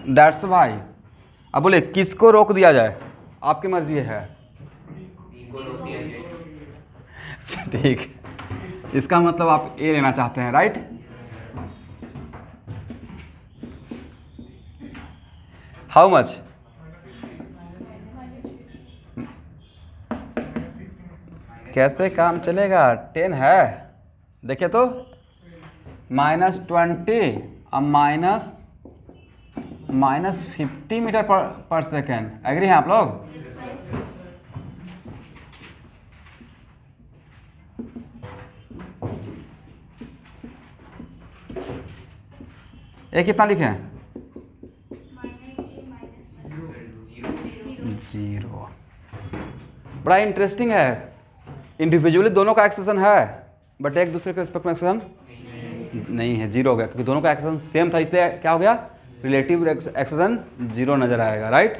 दैट्स वाई। अब बोले किसको रोक दिया जाए, आपकी मर्जी है। ठीक, इसका मतलब आप ए लेना चाहते हैं, राइट। How much? कैसे काम चलेगा? 10 है, देखिए तो -20 और -50 मीटर पर सेकेंड। एग्री हैं आप लोग? ये कितना लिखे हैं? 0। बड़ा इंटरेस्टिंग है, इंडिविजुअली दोनों का एक्सेशन है बट एक दूसरे के रिस्पेक्ट में एक्सेशन नहीं है, 0 हो गया, क्योंकि दोनों का एक्सेशन सेम था, इसलिए क्या हो गया, रिलेटिव एक्सेशन 0 नजर आएगा, राइट।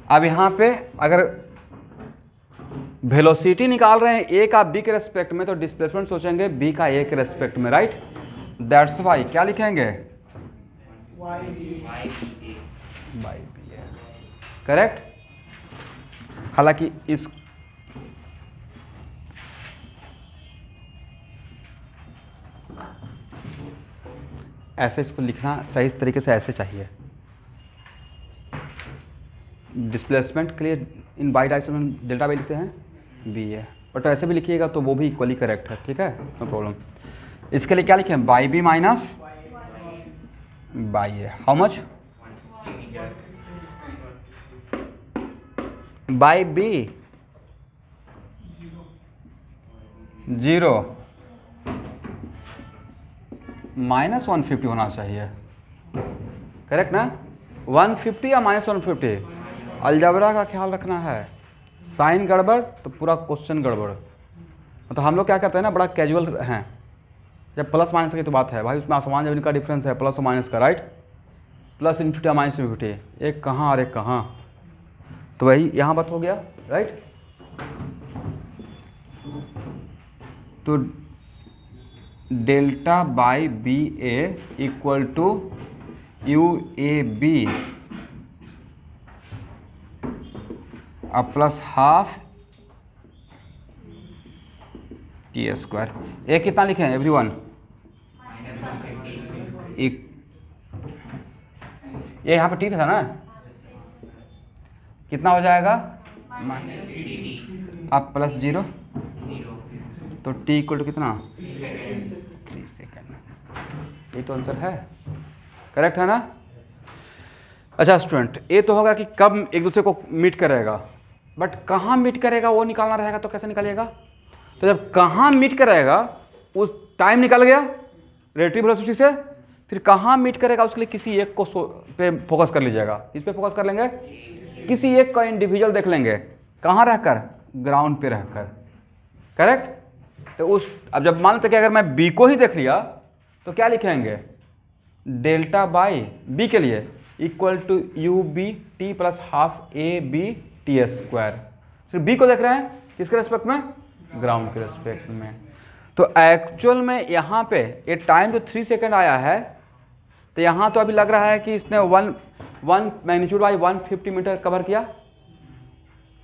अब यहाँ पे अगर वेलोसिटी निकाल रहे हैं ए का बी के रेस्पेक्ट में, तो डिस्प्लेसमेंट सोचेंगे बी का ए के रेस्पेक्ट में, राइट। दैट्स वाई क्या लिखेंगे, बाई बी है, करेक्ट। हालांकि इस ऐसे इसको लिखना सही तरीके से ऐसे चाहिए, डिस्प्लेसमेंट के लिए in by direction delta by लिखते हैं बी है, बट ऐसे भी लिखिएगा तो वो भी इक्वली करेक्ट है, ठीक है, नो प्रॉब्लम। इसके लिए क्या लिखें, y b minus y a. How much? Y b 0 -150 होना चाहिए, करेक्ट ना, 150 या -150। अलजबरा का ख्याल रखना है, साइन गड़बड़ तो पूरा क्वेश्चन गड़बड़। मतलब हम लोग क्या करते हैं ना, बड़ा कैजुअल हैं, जब प्लस माइनस की तो बात है भाई, उसमें आसमान जमीन का डिफरेंस है, प्लस और माइनस का, राइट। प्लस इनफिनिटी या माइनस इनफिनिटी, एक कहाँ और एक कहाँ, तो वही यहाँ बात हो गया, राइट। तो delta y b A equal to u a b अब प्लस हाफ टी स्क्वायर। ए कितना लिखे हैं एवरीवन? ये यहाँ पे टी था ना, कितना हो जाएगा, अब प्लस 0, तो टी इक्वल टू कितना, 3 सेकेंड। ये तो आंसर है, करेक्ट है ना। अच्छा स्टूडेंट, ये तो होगा कि कब एक दूसरे को मीट करेगा, बट कहाँ मीट करेगा वो निकालना रहेगा, तो कैसे निकालिएगा? तो जब कहाँ मीट करेगा उस टाइम निकल गया रिलेटिव वेलोसिटी से, फिर कहाँ मीट करेगा उसके लिए किसी एक को पे फोकस कर लीजिएगा। इस पे फोकस कर लेंगे, किसी एक का इंडिविजुअल देख लेंगे, कहाँ रहकर, ग्राउंड पे रहकर, करेक्ट। तो उस अब जब मान लेते कि अगर मैं बी को ही देख लिया तो क्या लिखेंगे, डेल्टा बाई बी के लिए equal to u b t plus half A b t square. सिर्फ बी को देख रहे हैं, किसके रेस्पेक्ट में, ग्राउंड के रेस्पेक्ट में। तो एक्चुअल में यहाँ पे ये टाइम जो 3 सेकेंड आया है, तो यहाँ तो अभी लग रहा है कि इसने 1 मैग्नीट्यूड बाई 150 मीटर कवर किया,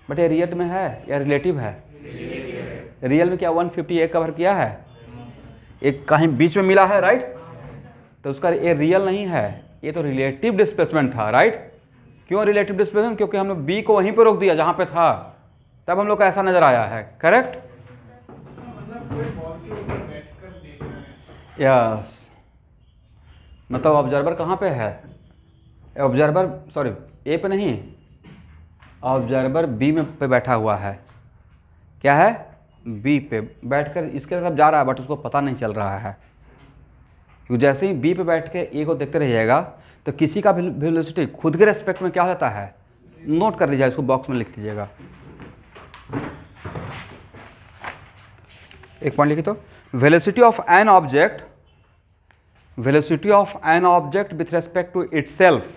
बट ये रियल में है या रिलेटिव है? रियल में क्या 150 कवर किया है? एक कहीं बीच में मिला है, राइट। तो उसका ये रियल नहीं है, ये तो रिलेटिव डिस्प्लेसमेंट था, राइट। क्यों रिलेटिव डिस्प्लेसमेंट? क्योंकि हम लोग बी को वहीं पर रोक दिया जहाँ पे था, तब हम लोग को ऐसा नजर आया है, करेक्ट। यस, मतलब ऑब्जर्वर कहाँ पे है, ऑब्जर्वर सॉरी ए पे नहीं, ऑब्जर्वर बी में पे बैठा हुआ है, क्या है, बी पे बैठकर इसके तरफ जा रहा है, बट उसको पता नहीं चल रहा है। क्योंकि जैसे ही बी पे बैठ के ए को देखते रहिएगा तो किसी का वेलोसिटी खुद के रेस्पेक्ट में क्या हो जाता है, नोट कर लीजिएगा, इसको बॉक्स में लिख लीजिएगा। एक पॉइंट लिखी तो velocity of an object, velocity of an object with respect to itself,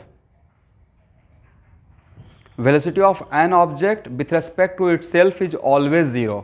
velocity of an object with respect to itself is always 0.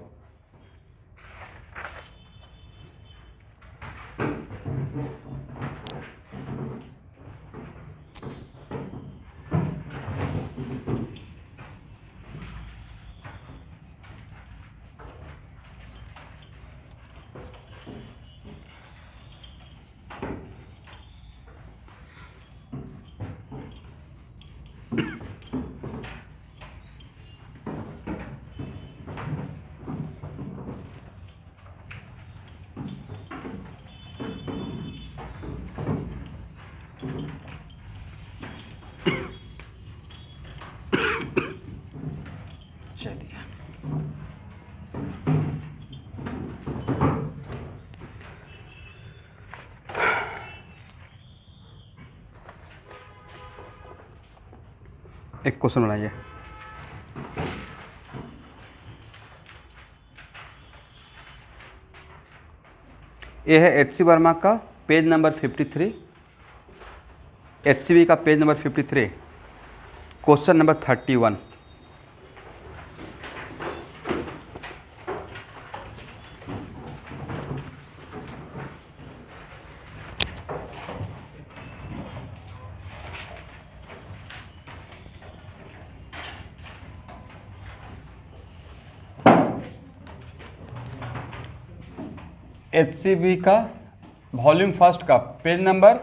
चलिए एक क्वेश्चन बनाइए। ये है एच सी वर्मा का पेज नंबर 53, HCV का page number 53, question number 31। HCV का volume first का page number,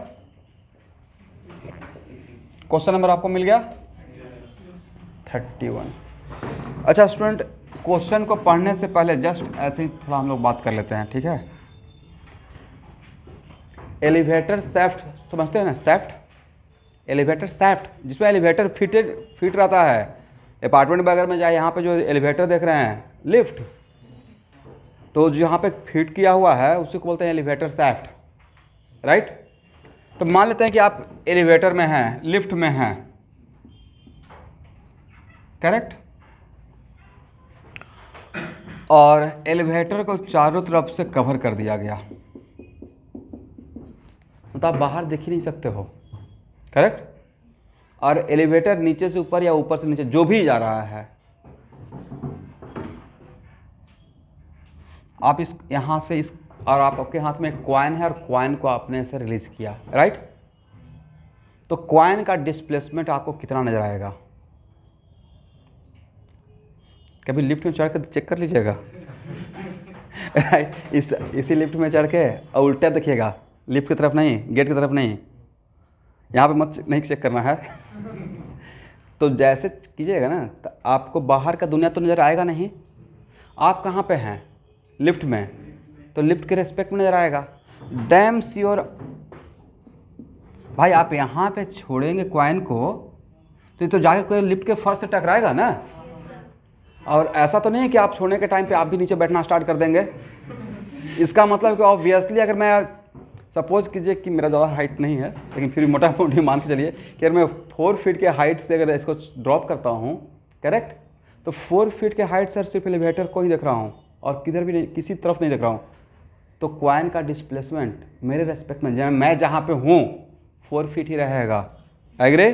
question number आपको मिल गया 31। अच्छा स्टूडेंट, क्वेश्चन को पढ़ने से पहले जस्ट ऐसे ही थोड़ा हम लोग बात कर लेते हैं, ठीक है। एलिवेटर सैफ्ट समझते हैं ना, सैफ्ट, एलिवेटर सैफ्ट, जिसमें एलिवेटर फिट रहता है। अपार्टमेंट वगैरह में जाए, यहाँ पे जो एलिवेटर देख रहे हैं, लिफ्ट, तो जो यहाँ पे फिट किया हुआ है उसी को बोलते हैं एलिवेटर सैफ्ट, राइट। तो मान लेते हैं कि आप एलिवेटर में हैं, लिफ्ट में हैं, करेक्ट, और एलिवेटर को चारों तरफ से कवर कर दिया गया, तो आप बाहर देख ही नहीं सकते हो, करेक्ट। और एलिवेटर नीचे से ऊपर या ऊपर से नीचे जो भी जा रहा है, आप इस यहाँ से इस, और आपके हाथ में एक कॉइन है और कॉइन को आपने ऐसे रिलीज किया, राइट। तो कॉइन का डिस्प्लेसमेंट आपको कितना नजर आएगा? कभी लिफ्ट में चढ़ कर चेक कर लीजिएगा इसी लिफ्ट में चढ़ के और उल्टा देखिएगा, लिफ्ट की तरफ नहीं, गेट की तरफ नहीं, यहाँ पे मत नहीं चेक करना है तो जैसे कीजिएगा ना, तो आपको बाहर का दुनिया तो नज़र आएगा नहीं। आप कहाँ पे हैं? लिफ्ट में, तो लिफ्ट के रेस्पेक्ट में नज़र आएगा। डैम श्योर भाई, आप यहाँ पे छोड़ेंगे कॉइन को तो ये तो जाके कोई लिफ्ट के फर्श से टकराएगा ना। और ऐसा तो नहीं है कि आप छोड़ने के टाइम पे आप भी नीचे बैठना स्टार्ट कर देंगे। इसका मतलब कि ऑब्वियसली अगर मैं सपोज कीजिए कि मेरा ज़्यादा हाइट नहीं है, लेकिन फिर मोटा मोटी मान के चलिए कि अगर मैं 4 फीट के हाइट से अगर इसको ड्रॉप करता हूँ, करेक्ट, तो 4 फीट के हाइट से सिर्फ एलिवेटर को ही देख रहा हूँ और किधर भी नहीं, किसी तरफ नहीं देख रहा हूँ। तो कॉइन का डिस्प्लेसमेंट मेरे रेस्पेक्ट में मैं जहाँ पे हूँ 4 फीट ही रहेगा, एग्री।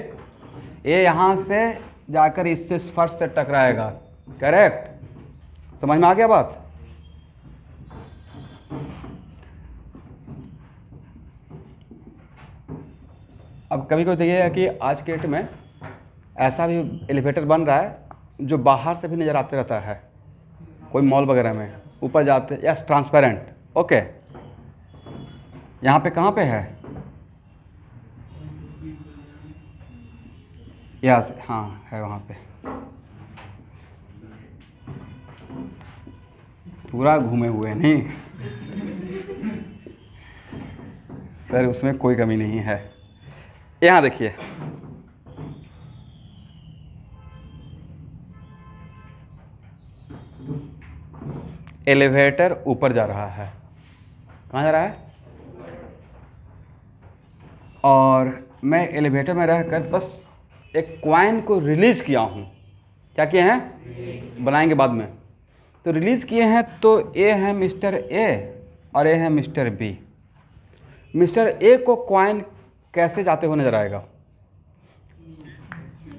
ये यहाँ से जाकर इससे फर्श से टकराएगा, करेक्ट। समझ में आ गया बात? अब कभी कभी देखिएगा कि आज के डेट में ऐसा भी एलिवेटर बन रहा है जो बाहर से भी नज़र आते रहता है, कोई मॉल वगैरह में ऊपर जाते, या ट्रांसपेरेंट, ओके। यहाँ पे कहाँ पे है? यस, हाँ है वहाँ पे, पूरा घूमे हुए नहीं सर, उसमें कोई कमी नहीं है। यहाँ देखिए, एलिवेटर ऊपर जा रहा है, कहाँ जा रहा है? और मैं एलिवेटर में रहकर बस एक कॉइन को रिलीज किया हूँ, क्या किए हैं, बनाएंगे बाद में, तो रिलीज किए हैं, तो ए है मिस्टर ए और ए है मिस्टर बी। मिस्टर ए को कॉइन कैसे जाते हुए नजर आएगा,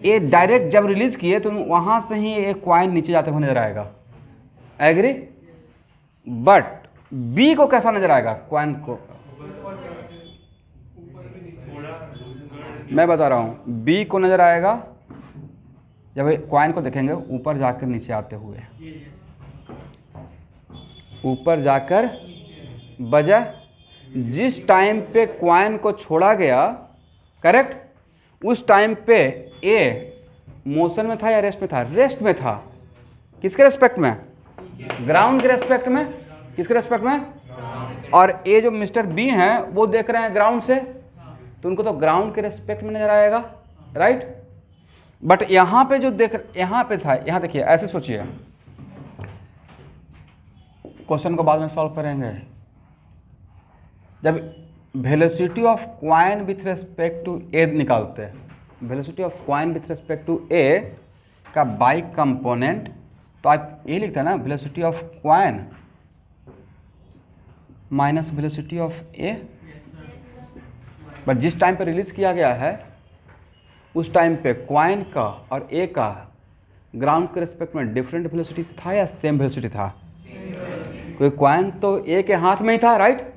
ए डायरेक्ट जब रिलीज किए तो वहां से ही एक कॉइन नीचे जाते हुए नजर आएगा, एग्री। बट बी को कैसा नजर आएगा, कॉइन को मैं बता रहा हूं, बी को नजर आएगा जब कॉइन को देखेंगे ऊपर जाकर नीचे आते हुए, ऊपर जाकर, बजाय जिस टाइम पे कॉइन को छोड़ा गया, करेक्ट, उस टाइम पे ए मोशन में था या रेस्ट में था, रेस्ट में था। किसके रेस्पेक्ट में, ग्राउंड के रेस्पेक्ट में, किसके रेस्पेक्ट में, और ए जो मिस्टर बी हैं वो देख रहे हैं ग्राउंड से, तो उनको तो ग्राउंड के रेस्पेक्ट में नजर आएगा, राइट। बट यहां पे जो देख, यहां पे था, यहां देखिए, ऐसे सोचिए, क्वेश्चन को बाद में सॉल्व करेंगे। जब velocity of coin with respect to A निकालते हैं, velocity of coin with respect to A का बाई कंपोनेंट, तो आप ये लिखते हैं ना, velocity of coin minus velocity of A. But जिस टाइम पे रिलीज किया गया है उस टाइम पे कॉइन का और ए का ग्राउंड के रेस्पेक्ट में डिफरेंट वेलोसिटी था या सेम वेलोसिटी था, कोई कॉइन तो ए के हाथ में ही था, राइट,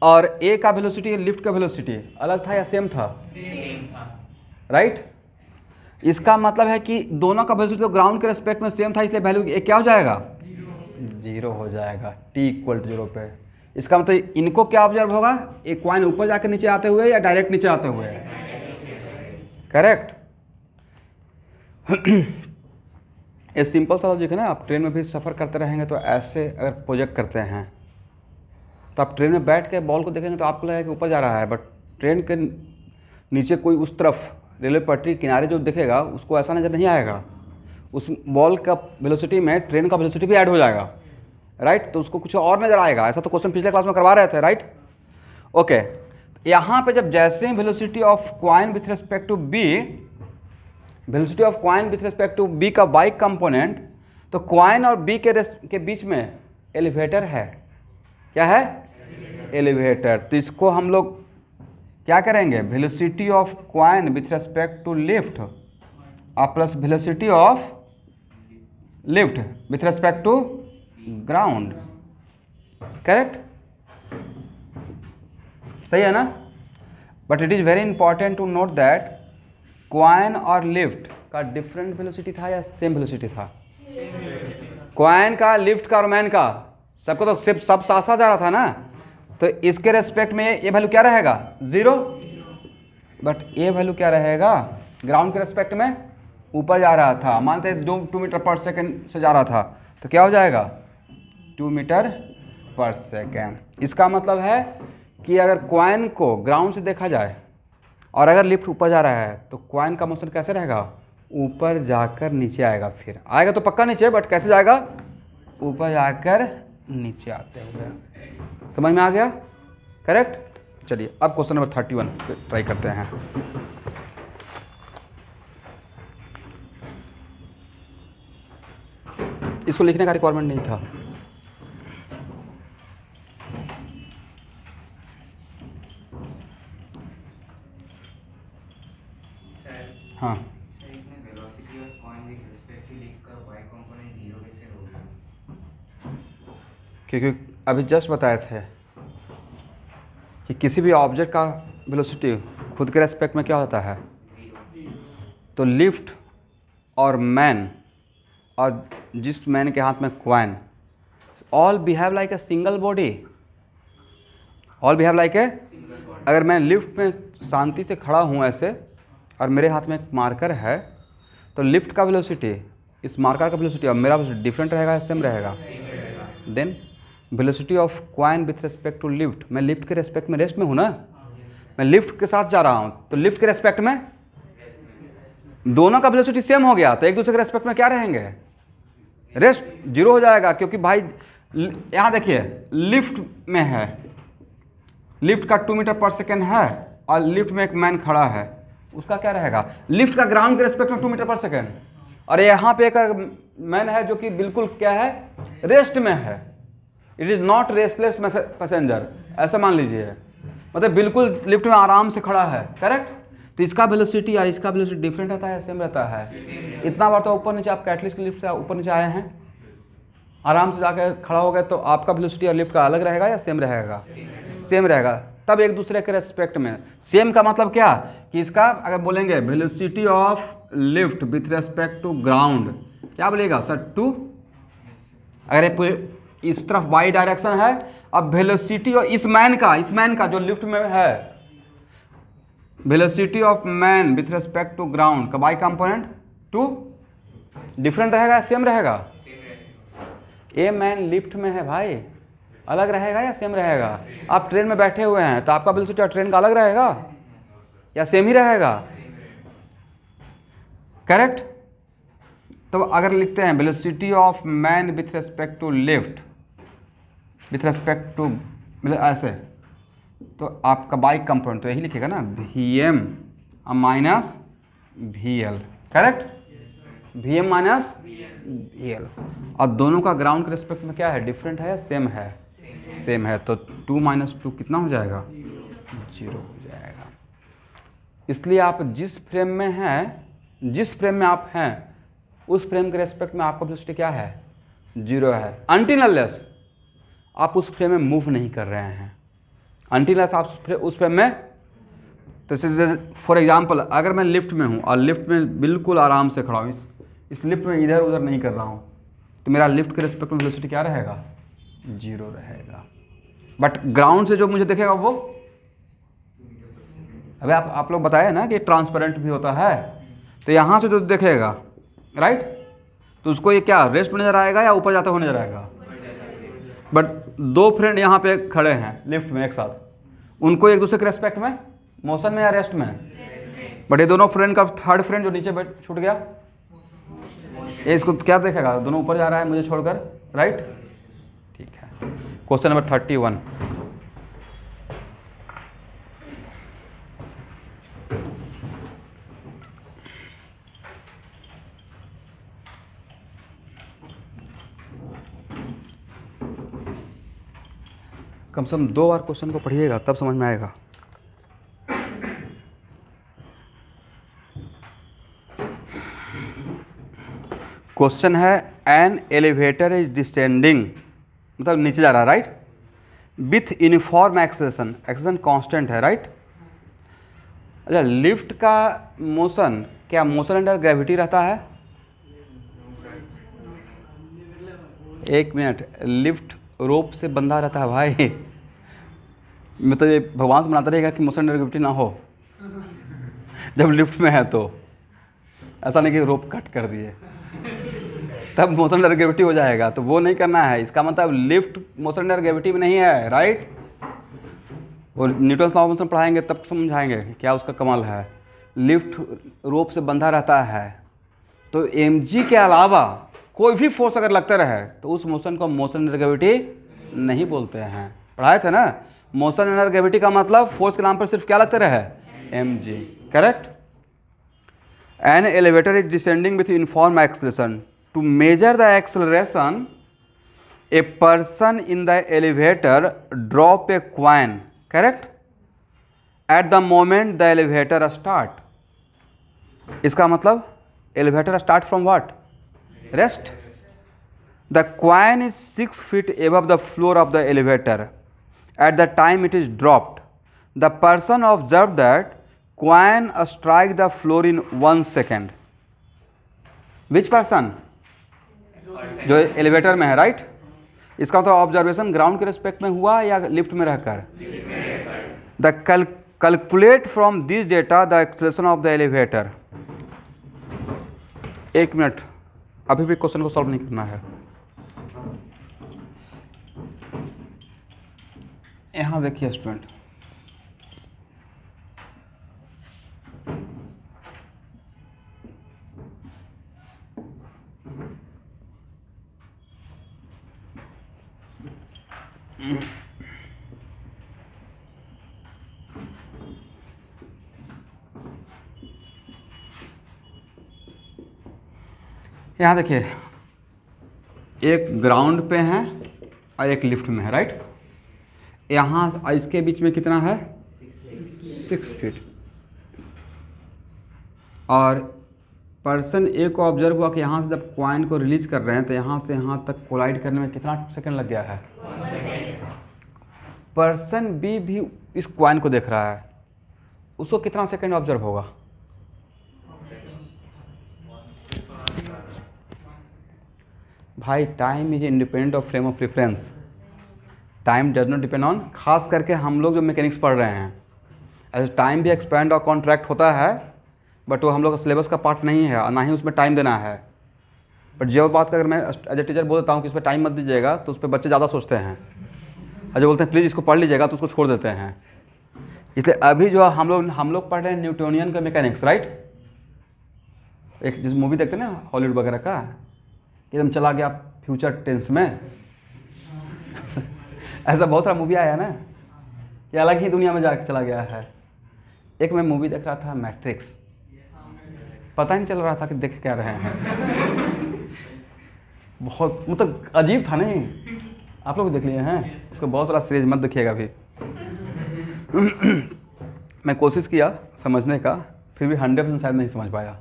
और ए का वेलोसिटी, लिफ्ट का वेलोसिटी अलग था या सेम था, राइट। इसका मतलब है कि दोनों का वेलोसिटी तो ग्राउंड के रेस्पेक्ट में सेम था, इसलिए वैल्यू ए क्या हो जाएगा, 0 हो जाएगा, t इक्वल 0 पे। इसका मतलब इनको क्या ऑब्जर्व होगा, एक कॉइन ऊपर जाकर नीचे आते हुए या डायरेक्ट नीचे आते हुए, करेक्ट। ये सिंपल सा लॉजिक है ना, आप ट्रेन में भी सफ़र करते रहेंगे तो ऐसे अगर प्रोजेक्ट करते हैं तो आप ट्रेन में बैठ के बॉल को देखेंगे तो आपको लगेगा कि ऊपर जा रहा है, बट ट्रेन के नीचे कोई उस तरफ रेलवे पटरी किनारे जो दिखेगा उसको ऐसा नज़र नहीं आएगा, उस बॉल का वेलोसिटी में ट्रेन का वेलोसिटी भी ऐड हो जाएगा, राइट, तो उसको कुछ और नज़र आएगा। ऐसा तो क्वेश्चन पिछले क्लास में करवा रहे थे, राइट, ओके। यहाँ पे जब जैसे ही velocity of coin with respect to B, velocity of coin with respect to B का बाई कंपोनेंट, तो कॉइन और बी के बीच में एलिवेटर है, क्या है, एलिवेटर। तो इसको हम लोग क्या करेंगे, velocity of coin with respect to lift और plus velocity of lift with respect to ground, correct, सही है ना। But it is very important to note that coin और लिफ्ट का डिफरेंट वेलोसिटी था या सेम वेलोसिटी था, कॉइन का, लिफ्ट का और मैन का, सबको तो सिर्फ सब साथ साथ जा रहा था ना, तो इसके रेस्पेक्ट में ये वैल्यू क्या रहेगा, 0, बट ये वैल्यू क्या रहेगा, ग्राउंड के रेस्पेक्ट में ऊपर जा रहा था, मानते हैं 2 मीटर पर सेकेंड से जा रहा था, तो क्या हो जाएगा, 2 मीटर पर सेकेंड। इसका मतलब है कि अगर कॉइन को ग्राउंड से देखा जाए और अगर लिफ्ट ऊपर जा रहा है तो कॉइन का मोशन कैसे रहेगा, ऊपर जाकर नीचे आएगा, फिर आएगा तो पक्का नीचे, बट कैसे जाएगा, ऊपर जाकर नीचे आते हुए। समझ में आ गया, करेक्ट। चलिए अब क्वेश्चन नंबर 31 ट्राई करते हैं। इसको लिखने का रिक्वायरमेंट नहीं था, हाँ, क्योंकि अभी जस्ट बताए थे कि किसी भी ऑब्जेक्ट का वेलोसिटी खुद के रेस्पेक्ट में क्या होता है, तो लिफ्ट और मैन और जिस मैन के हाथ में coin, all behave like a single body, all behave like a, अगर मैं लिफ्ट में शांति से खड़ा हूँ ऐसे और मेरे हाथ में एक मार्कर है, तो लिफ्ट का वेलोसिटी, इस मार्कर का वेलोसिटी और मेरा वेलोसिटी डिफरेंट रहेगा या सेम रहेगा, then velocity of coin with respect to lift, मैं लिफ्ट के रेस्पेक्ट में रेस्ट में हूँ ना, मैं लिफ्ट के साथ जा रहा हूँ, तो लिफ्ट के रेस्पेक्ट में दोनों का वेलोसिटी सेम हो गया, तो एक दूसरे के रेस्पेक्ट में क्या रहेंगे, रेस्ट, 0 हो जाएगा। क्योंकि भाई यहाँ देखिए लिफ्ट में है, लिफ्ट का 2 मीटर पर सेकेंड है और लिफ्ट में एक मैन खड़ा है, उसका क्या रहेगा, लिफ्ट का ग्राउंड के रेस्पेक्ट में 2 मीटर पर सेकेंड, और यहाँ पे एक मैन है जो कि बिल्कुल क्या है, रेस्ट में है, it is not restless passenger, ऐसा मान लीजिए, मतलब बिल्कुल लिफ्ट में आराम से खड़ा है, करेक्ट। तो इसका वेलोसिटी या इसका वेलोसिटी डिफरेंट रहता है, सेम रहता है। इतना बार तो ऊपर नीचे आप कैटलिस्ट की लिफ्ट से ऊपर नीचे आए हैं, आराम से जाकर खड़ा हो गए, तो आपका वेलोसिटी और लिफ्ट का अलग रहेगा या सेम रहेगा, सेम रहेगा। तब एक दूसरे के रेस्पेक्ट में, सेम का मतलब क्या कि इसका अगर बोलेंगे velocity of lift with respect to ground, क्या बोलेगा सर, टू, अगर इस तरफ वाई डायरेक्शन है, अब वेलोसिटी और इस मैन का जो लिफ्ट में है, velocity of man with respect to ground का वाई कंपोनेंट टू, डिफरेंट रहेगा या सेम रहेगा, ए मैन लिफ्ट में है भाई, अलग रहेगा या सेम रहेगा। आप ट्रेन में बैठे हुए हैं तो आपका वेलोसिटी और ट्रेन का अलग रहेगा या सेम ही रहेगा, करेक्ट। तो अगर लिखते हैं velocity of man with respect to lift with respect to, मतलब ऐसे, तो आपका बाइक कंपोनेंट तो यही लिखेगा ना, v m minus v l, correct, v m minus v l. और दोनों का ग्राउंड के रेस्पेक्ट में क्या है, डिफरेंट है या सेम है, सेम है, तो 2 माइनस 2 कितना हो जाएगा, 0 हो जाएगा। इसलिए आप जिस फ्रेम में हैं, जिस फ्रेम में आप हैं, उस फ्रेम के रेस्पेक्ट में आपका वेलोसिटी क्या है, 0 है, अनटिल अनलेस आप उस फ्रेम में मूव नहीं कर रहे हैं, अनटिल अनलेस आप उस फ्रेम में। तो फॉर एग्जांपल, अगर मैं लिफ्ट में हूँ और लिफ्ट में बिल्कुल आराम से खड़ा हूँ, इस लिफ्ट में इधर उधर नहीं कर रहा हूँ, तो मेरा लिफ्ट के रेस्पेक्ट में वेलोसिटी क्या रहेगा, 0 रहेगा। बट ग्राउंड से जो मुझे देखेगा वो, अबे आप लोग बताए ना कि ट्रांसपेरेंट भी होता है, तो यहाँ से जो देखेगा, राइट, तो उसको ये क्या रेस्ट में नजर आएगा या ऊपर जाते हुए नजर आएगा। बट दो फ्रेंड यहाँ पे खड़े हैं लिफ्ट में एक साथ, उनको एक दूसरे के रेस्पेक्ट में मोशन में या रेस्ट में, बट ये दोनों फ्रेंड का थर्ड फ्रेंड जो नीचे बैठ छूट गया, ये इसको क्या देखेगा, दोनों ऊपर जा रहा है मुझे छोड़कर, राइट। ठीक है, क्वेश्चन नंबर 31। कम से कम 2 बार क्वेश्चन को पढ़िएगा तब समझ में आएगा। क्वेश्चन है एन एलिवेटर इज डिसेंडिंग, मतलब नीचे जा रहा है, right, with uniform acceleration, acceleration constant है, राइट। अच्छा, लिफ्ट का मोशन क्या मोशन अंडर ग्रेविटी रहता है, एक मिनट, लिफ्ट रोप से बंधा रहता है भाई, मतलब ये भगवान से बनाता रहेगा कि मोशन अंडर ग्रेविटी ना हो जब लिफ्ट में है, तो ऐसा नहीं कि रोप कट कर दिए तब मोशन अंडर ग्रेविटी हो जाएगा, तो वो नहीं करना है। इसका मतलब लिफ्ट मोशन अंडर ग्रेविटी में नहीं है, राइट। और न्यूटन लॉ ऑफ मोशन पढ़ाएंगे तब समझाएंगे कि क्या उसका कमाल है। लिफ्ट रोप से बंधा रहता है, तो mg के अलावा कोई भी फोर्स अगर लगता रहे तो उस मोशन को मोशन अंडर ग्रेविटी नहीं बोलते हैं, पढ़ाए थे ना। मोशन अंडर ग्रेविटी का मतलब फोर्स के नाम पर सिर्फ क्या लगता रहे, mg, correct. An elevator is descending with uniform acceleration, to measure the acceleration, a person in the elevator drop a coin, correct, at the moment the elevator start. इसका मतलब elevator start from what, rest. The coin is 6 feet above the floor of the elevator at the time it is dropped. The person observed that coin strike the floor in 1 second. Which person? जो elevator में है, right. इसका तो observation ground के respect में हुआ या lift में रहकर, the calculate from this data the acceleration of the elevator. एक मिनट, अभी भी क्वेश्चन को सॉल्व नहीं करना है। यहां देखिए स्टूडेंट, यहाँ देखिए, एक ग्राउंड पे है और एक लिफ्ट में है, राइट। यहाँ इसके बीच में कितना है, 6 फीट। और पर्सन ए को ऑब्जर्व हुआ कि यहाँ से जब कॉइन को रिलीज कर रहे हैं तो यहाँ से यहाँ तक कोलाइड करने में कितना सेकंड लग गया है। पर्सन बी भी इस कॉइन को देख रहा है, उसको कितना सेकंड ऑब्जर्व होगा। भाई time is independent of frame of reference. Time does not depend on, खास करके हम लोग जो मैकेनिक्स पढ़ रहे हैं, ऐसे टाइम भी एक्सपेंड और कॉन्ट्रैक्ट होता है, बट वो हम लोग का सिलेबस का पार्ट नहीं है और ना ही उसमें टाइम देना है। बट जो बात का अगर मैं एज ए टीचर बोल देता हूँ कि इस पर टाइम मत दीजिएगा, तो उस पर बच्चे ज़्यादा सोचते हैं, और जो बोलते हैं प्लीज़ इसको पढ़ लीजिएगा, तो उसको छोड़ देते हैं। इसलिए अभी जो हम लोग पढ़ रहे हैं न्यूटोनियन का मैकेनिक्स, राइट। एक जिस मूवी देखते हैं ना हॉलीवुड वगैरह का, एकदम चला गया फ्यूचर टेंस में ऐसा बहुत सारा मूवी आया है ना, ये अलग ही दुनिया में जाके चला गया है। एक मैं मूवी देख रहा था मैट्रिक्स, पता नहीं चल रहा था कि देख क्या रहे हैं बहुत मतलब अजीब था। नहीं, आप लोग देख लिए हैं उसको, बहुत सारा सीरीज मत देखिएगा अभी मैं कोशिश किया समझने का, फिर भी 100% शायद नहीं समझ पाया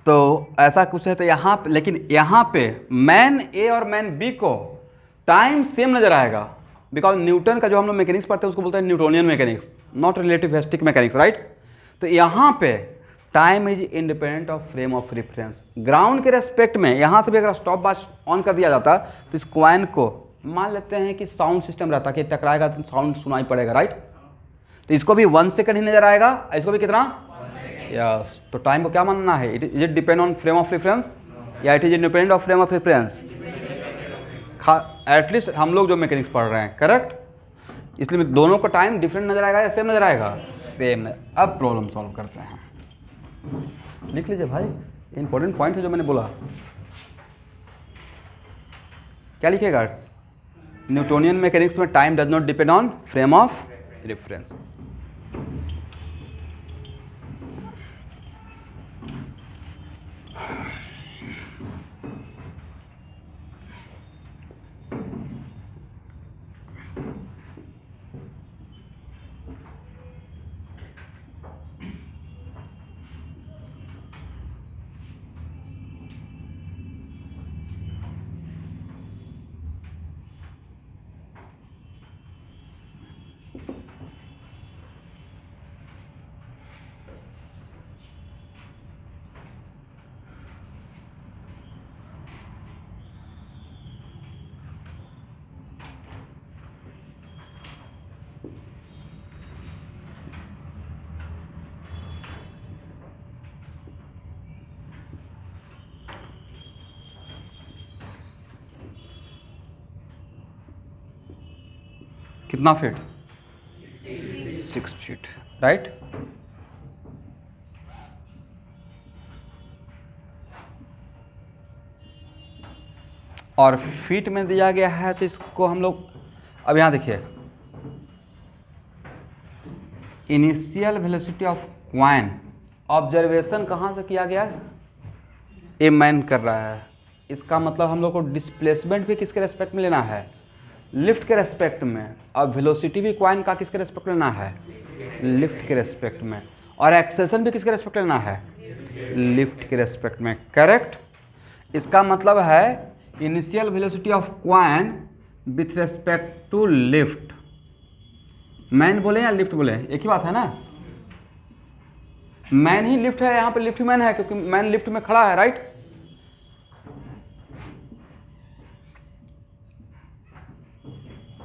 तो ऐसा कुछ है। तो यहाँ पे, लेकिन यहाँ पे मैन ए और मैन बी को टाइम सेम नजर आएगा, बिकॉज न्यूटन का जो हम लोग मैकेनिक्स पढ़ते हैं उसको बोलते हैं Newtonian mechanics, not relativistic mechanics, right. तो यहाँ पे time is independent of frame of reference. Ground के रेस्पेक्ट में यहाँ से भी अगर स्टॉप वॉच ऑन कर दिया जाता तो इस कॉइन को मान लेते हैं कि साउंड सिस्टम रहता कि टकराएगा तो साउंड सुनाई पड़ेगा, राइट। तो इसको भी 1 सेकंड ही नजर आएगा, इसको भी कितना, यस। तो टाइम को क्या मानना है, is it depend on frame of reference या it is independent of frame of reference. At least हम लोग जो मैकेनिक्स पढ़ रहे हैं, करेक्ट। इसलिए दोनों को टाइम डिफरेंट नजर आएगा या सेम नजर आएगा, सेम। अब प्रॉब्लम सॉल्व करते हैं, लिख लीजिए भाई, इंपॉर्टेंट पॉइंट है जो मैंने बोला। क्या लिखेगा, न्यूटोनियन मैकेनिक्स में time does not depend on frame of reference. कितना फीट, 6 फीट, राइट। और फीट में दिया गया है तो इसको हम लोग, अब यहाँ देखिए, initial velocity of coin, observation कहाँ से किया गया, ए मैन कर रहा है। इसका मतलब हम लोग को डिस्प्लेसमेंट भी किसके रेस्पेक्ट में लेना है, लिफ्ट के रेस्पेक्ट में। और वेलोसिटी भी कॉइन का किसके रेस्पेक्ट में लेना है, लिफ्ट के रेस्पेक्ट में। और एक्सेलेरेशन भी किसके रेस्पेक्ट में लेना है, लिफ्ट के रेस्पेक्ट में, करेक्ट। इसका मतलब है initial velocity of coin with respect to lift. Man बोले या लिफ्ट बोले, एक ही बात है ना। मैन ही लिफ्ट है, यहाँ पे लिफ्ट मैन है क्योंकि मैन लिफ्ट में खड़ा है, राइट।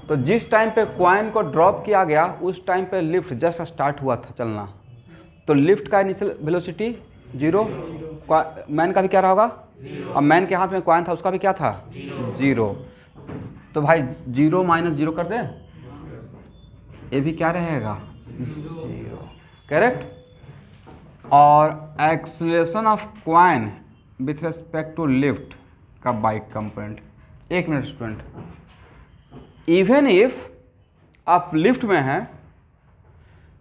तो जिस टाइम पे कॉइन को ड्रॉप किया गया उस टाइम पे लिफ्ट जस्ट स्टार्ट हुआ था चलना, तो लिफ्ट का इनिशियल वेलोसिटी 0, मैन का भी क्या रहा होगा, और मैन के हाथ में कॉइन था उसका भी क्या था, 0। तो भाई 0 - 0 कर दें, ये भी क्या रहेगा, 0, करेक्ट। और acceleration of coin with respect to lift का बाइक component, 1 minute student, even if आप लिफ्ट में हैं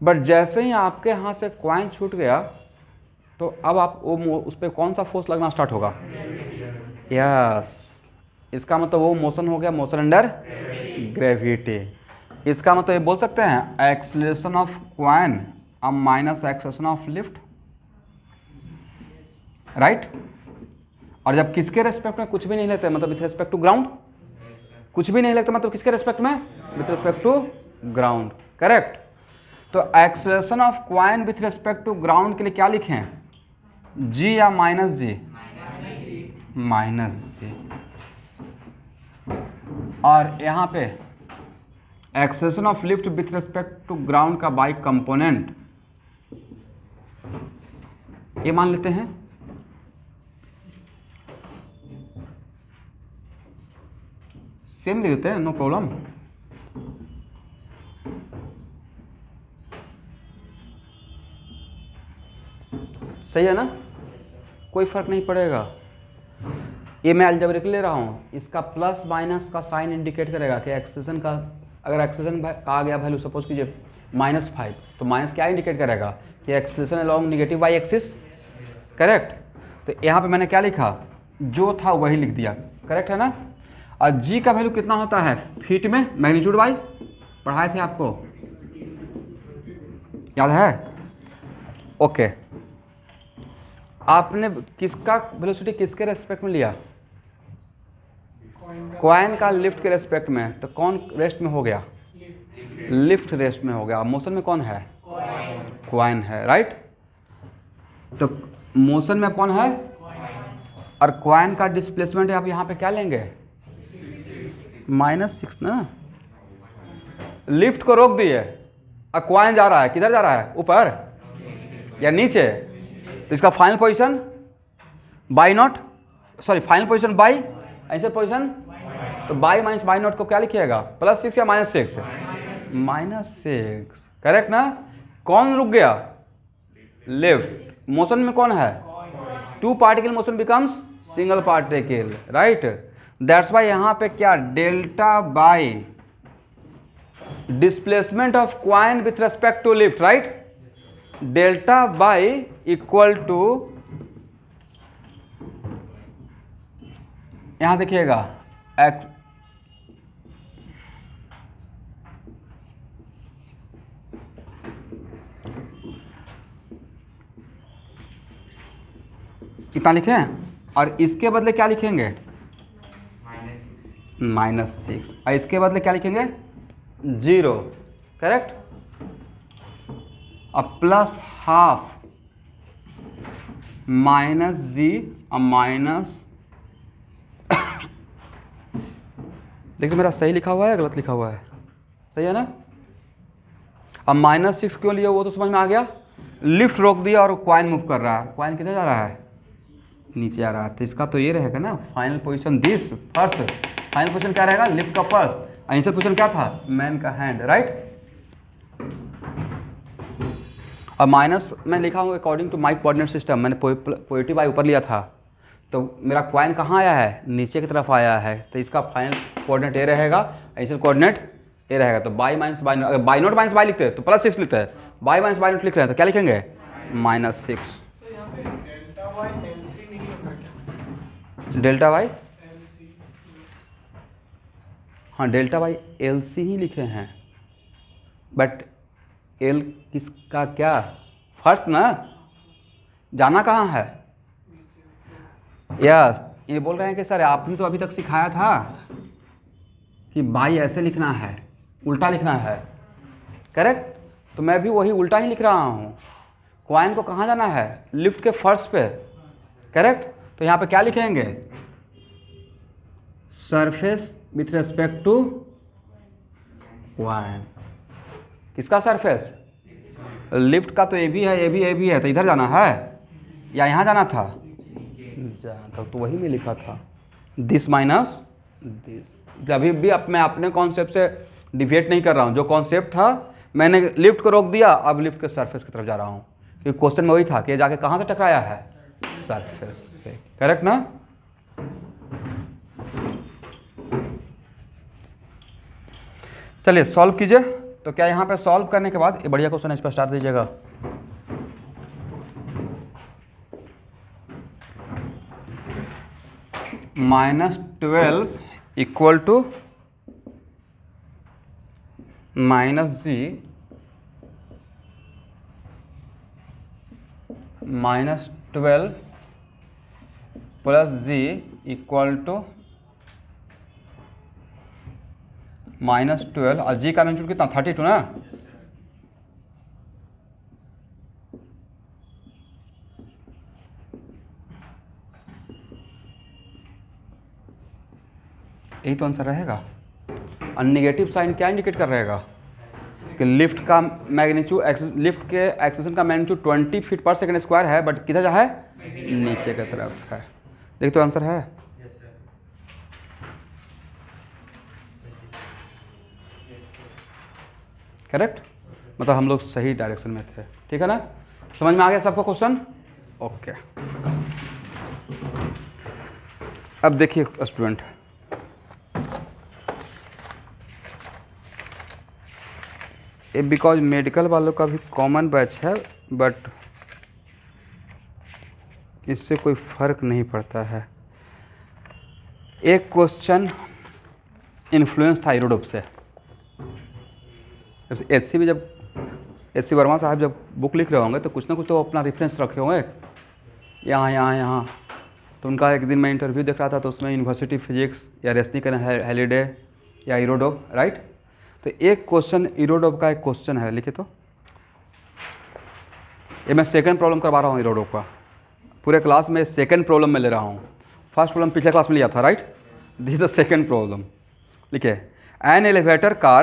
बट जैसे ही आपके हाथ से कॉइन छूट गया तो अब आप वो उस पर कौन सा फोर्स लगना स्टार्ट होगा? यस, इसका मतलब वो मोशन हो गया, मोशन अंडर ग्रेविटी। इसका मतलब ये बोल सकते हैं एक्सीलरेशन ऑफ क्वाइन अब minus acceleration of lift, right. और जब किसके रेस्पेक्ट में कुछ भी नहीं लेते, मतलब विथ रेस्पेक्ट टू ग्राउंड कुछ भी नहीं लगता, मतलब किसके रेस्पेक्ट में? With respect to ground, correct. तो acceleration of coin with respect to ground के लिए क्या लिखें? जी या माइनस जी? माइनस जी। और यहाँ पे acceleration of lift with respect to ground का बाई कंपोनेंट ये मान लेते हैं सेम लिख देते हैं, नो प्रॉब्लम। सही है ना, कोई फर्क नहीं पड़ेगा। ये मैं अलजेब्रिक ले रहा हूँ, इसका प्लस माइनस का साइन इंडिकेट करेगा कि एक्सेलेरेशन का, अगर एक्सेलेरेशन का आ गया वैल्यू सपोज कीजिए -5, तो माइनस क्या इंडिकेट करेगा कि acceleration along negative y axis, correct. तो यहाँ पे मैंने क्या लिखा, जो था वही लिख दिया, करेक्ट है ना। और जी का वैल्यू कितना होता है फीट में, मैग्नीट्यूड वाइज पढ़ाए थे आपको, याद है? ओके, आपने किसका वेलोसिटी किसके रेस्पेक्ट में लिया? क्वाइन का लिफ्ट के रेस्पेक्ट में, तो कौन रेस्ट में हो गया? लिफ्ट रेस्ट में हो गया। मोशन में कौन है? क्वाइन है, राइट। तो मोशन में कौन है? और क्वाइन का डिस्प्लेसमेंट आप यहाँ पे क्या लेंगे? -6 ना। लिफ्ट को रोक दिए और क्वाइन जा रहा है, किधर जा रहा है? ऊपर या नीचे? तो इसका final position by not, sorry final position by ऐसे पोजीशन, तो बाई माइनस बाई नॉट को क्या लिखिएगा? +6 या -6? -6, करेक्ट ना। कौन रुक गया? लिफ्ट। मोशन में कौन है? 2 particle motion becomes single particle, right. That's why यहाँ पे क्या, delta y displacement of coin with respect to lift, right. Delta y equal to, यहां देखिएगा एक्स, कितना लिखें? और इसके बदले क्या लिखेंगे? -6। और इसके बदले क्या लिखेंगे? 0, करेक्ट। अब +½ -g और माइनस, देखिए मेरा सही लिखा हुआ है गलत लिखा हुआ है? सही है ना। अब -6 क्यों लिया वो तो समझ में आ गया। लिफ्ट रोक दिया और क्वाइन मूव कर रहा है, क्वाइन किधर जा रहा है? नीचे आ रहा है। तो इसका तो ये रहेगा ना final position this first, final position क्या रहेगा? लिफ्ट का फर्स्ट। आंसर पोजीशन क्या था? मैन का हैंड, राइट। और माइनस मैं लिखा हूँ according to my coordinate system, मैंने पॉजिटिव वाई ऊपर लिया था, तो मेरा क्वाइन कहाँ आया है? नीचे की तरफ आया है। तो इसका फाइनल कोऑर्डिनेट ए रहेगा, आंसर कोऑर्डिनेट ए रहेगा। तो बाई माइनस बाई नॉट, अगर बाई नॉट माइनस बाई लिखते हैं तो +6 लिखते हैं, बाई माइनस बाई नॉट लिख रहे हैं तो क्या लिखेंगे? -6। डेल्टा वाई, हाँ डेल्टा वाई LC ही लिखे हैं, बट L किसका क्या? फर्स्ट ना, जाना कहाँ है? यस, ये बोल रहे हैं कि सर आपने तो अभी तक सिखाया था कि बाई ऐसे लिखना है, उल्टा लिखना है, करेक्ट। तो मैं भी वही उल्टा ही लिख रहा हूँ। क्वाइन को कहाँ जाना है? लिफ्ट के फर्स्ट पे, करेक्ट। तो यहाँ पे क्या लिखेंगे? Surface with respect to coin. किसका सरफेस? लिफ्ट का तो ये भी है, ये भी, ये भी है, तो इधर जाना है या यहाँ जाना था? तब तो वही में लिखा था दिस माइनस दिस। अभी भी मैं अपने कॉन्सेप्ट से डिविएट नहीं कर रहा हूँ। जो कॉन्सेप्ट था मैंने लिफ्ट को रोक दिया, अब लिफ्ट के सरफेस की तरफ जा रहा हूँ, क्योंकि क्वेश्चन में वही था कि जाके कहाँ से टकराया है? सरफेस से, करेक्ट ना। चलिए सॉल्व कीजिए। तो क्या यहाँ पे सॉल्व करने के बाद ये बढ़िया क्वेश्चन है, इस पर स्टार दीजिएगा। -12 equal to -g -12 plus g equal to -12 और g का मैग्नीट्यूड कितना 32 ना। यही तो आंसर रहेगा। और निगेटिव साइन क्या इंडिकेट कर रहेगा कि लिफ्ट का मैग्नीट्यूड, लिफ्ट के एक्सेलरेशन का मैग्नीट्यूड 20 फीट पर सेकंड स्क्वायर है, बट किधर जा है, नीचे की तरफ है। देख तो आंसर है। करेक्ट, मतलब हम लोग सही डायरेक्शन में थे। ठीक है ना, समझ में आ गया सबको क्वेश्चन? ओके। अब देखिए स्टूडेंट, ये बिकॉज मेडिकल वालों का भी कॉमन बैच है, बट इससे कोई फर्क नहीं पड़ता है। एक क्वेश्चन इन्फ्लुएंस था यूरोप से। एचसी भी जब एचसी वर्मा साहब जब बुक लिख रहे होंगे तो कुछ ना कुछ तो अपना रेफरेंस रखे होंगे, यहाँ। तो उनका एक दिन मैं इंटरव्यू देख रहा था, तो उसमें यूनिवर्सिटी फिजिक्स या रेस्निक हेलिडे या यूरोडोप, राइट। तो एक क्वेश्चन यूरोडोप का एक क्वेश्चन है, लिखे तो ये मैं सेकंड प्रॉब्लम करवा रहा हूँ यूरोडोप का। पूरे क्लास में सेकंड प्रॉब्लम में ले रहा हूँ। फर्स्ट प्रॉब्लम पिछले क्लास में लिया था, right. This is the second problem. लिखे, an elevator car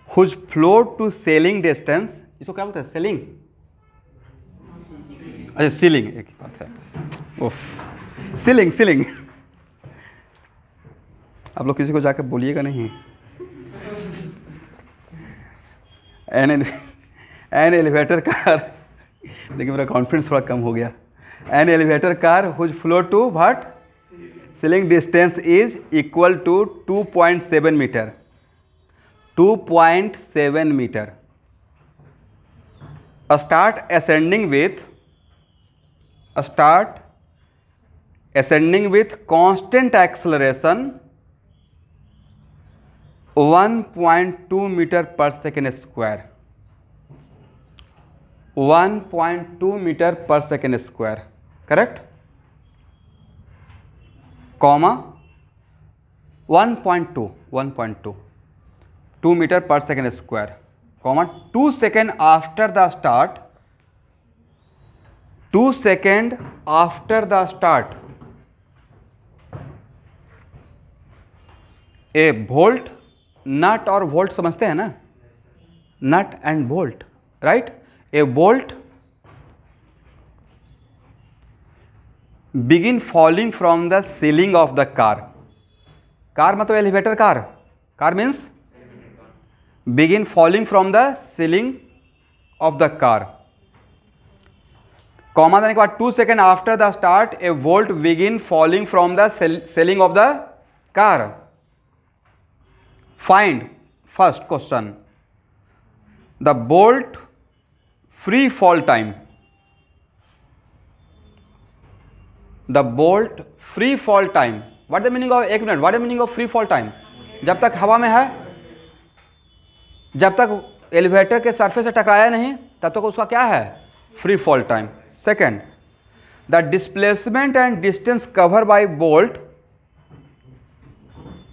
whose floor to ceiling distance, इसको क्या बोलते हैं, सेलिंग, अच्छा सीलिंग, एक ही बात है, उफ सीलिंग। आप लोग किसी को जाकर बोलिएगा नहीं। एन एलिवेटर कार, देखिए मेरा कॉन्फिडेंस थोड़ा कम हो गया। An elevator car whose floor to what, ceiling distance is equal to 2.7 metre, 2.7 metre. Start ascending with constant acceleration 1.2 metre पर सेकेंड स्क्वायर, 1.2 मीटर पर second square, correct, comma 1.2 2 metre पर second square, comma 2 second after the start, 2 second after the start a bolt, nut और bolt समझते हैं ना, nut and bolt, right. A bolt begin falling from the ceiling of the car मतलब elevator car means begin falling from the ceiling of the car, comma देने के बाद 2 second after the start a bolt begin falling from the ceiling of the car. Find, first question, the bolt free fall time. The bolt free fall time. What is the meaning of, एक minute, what is the meaning of free fall time? जब तक हवा में है, जब तक elevator के surface से टकराया नहीं, तब तक उसका क्या है, free fall time. Second, the displacement and distance cover by bolt,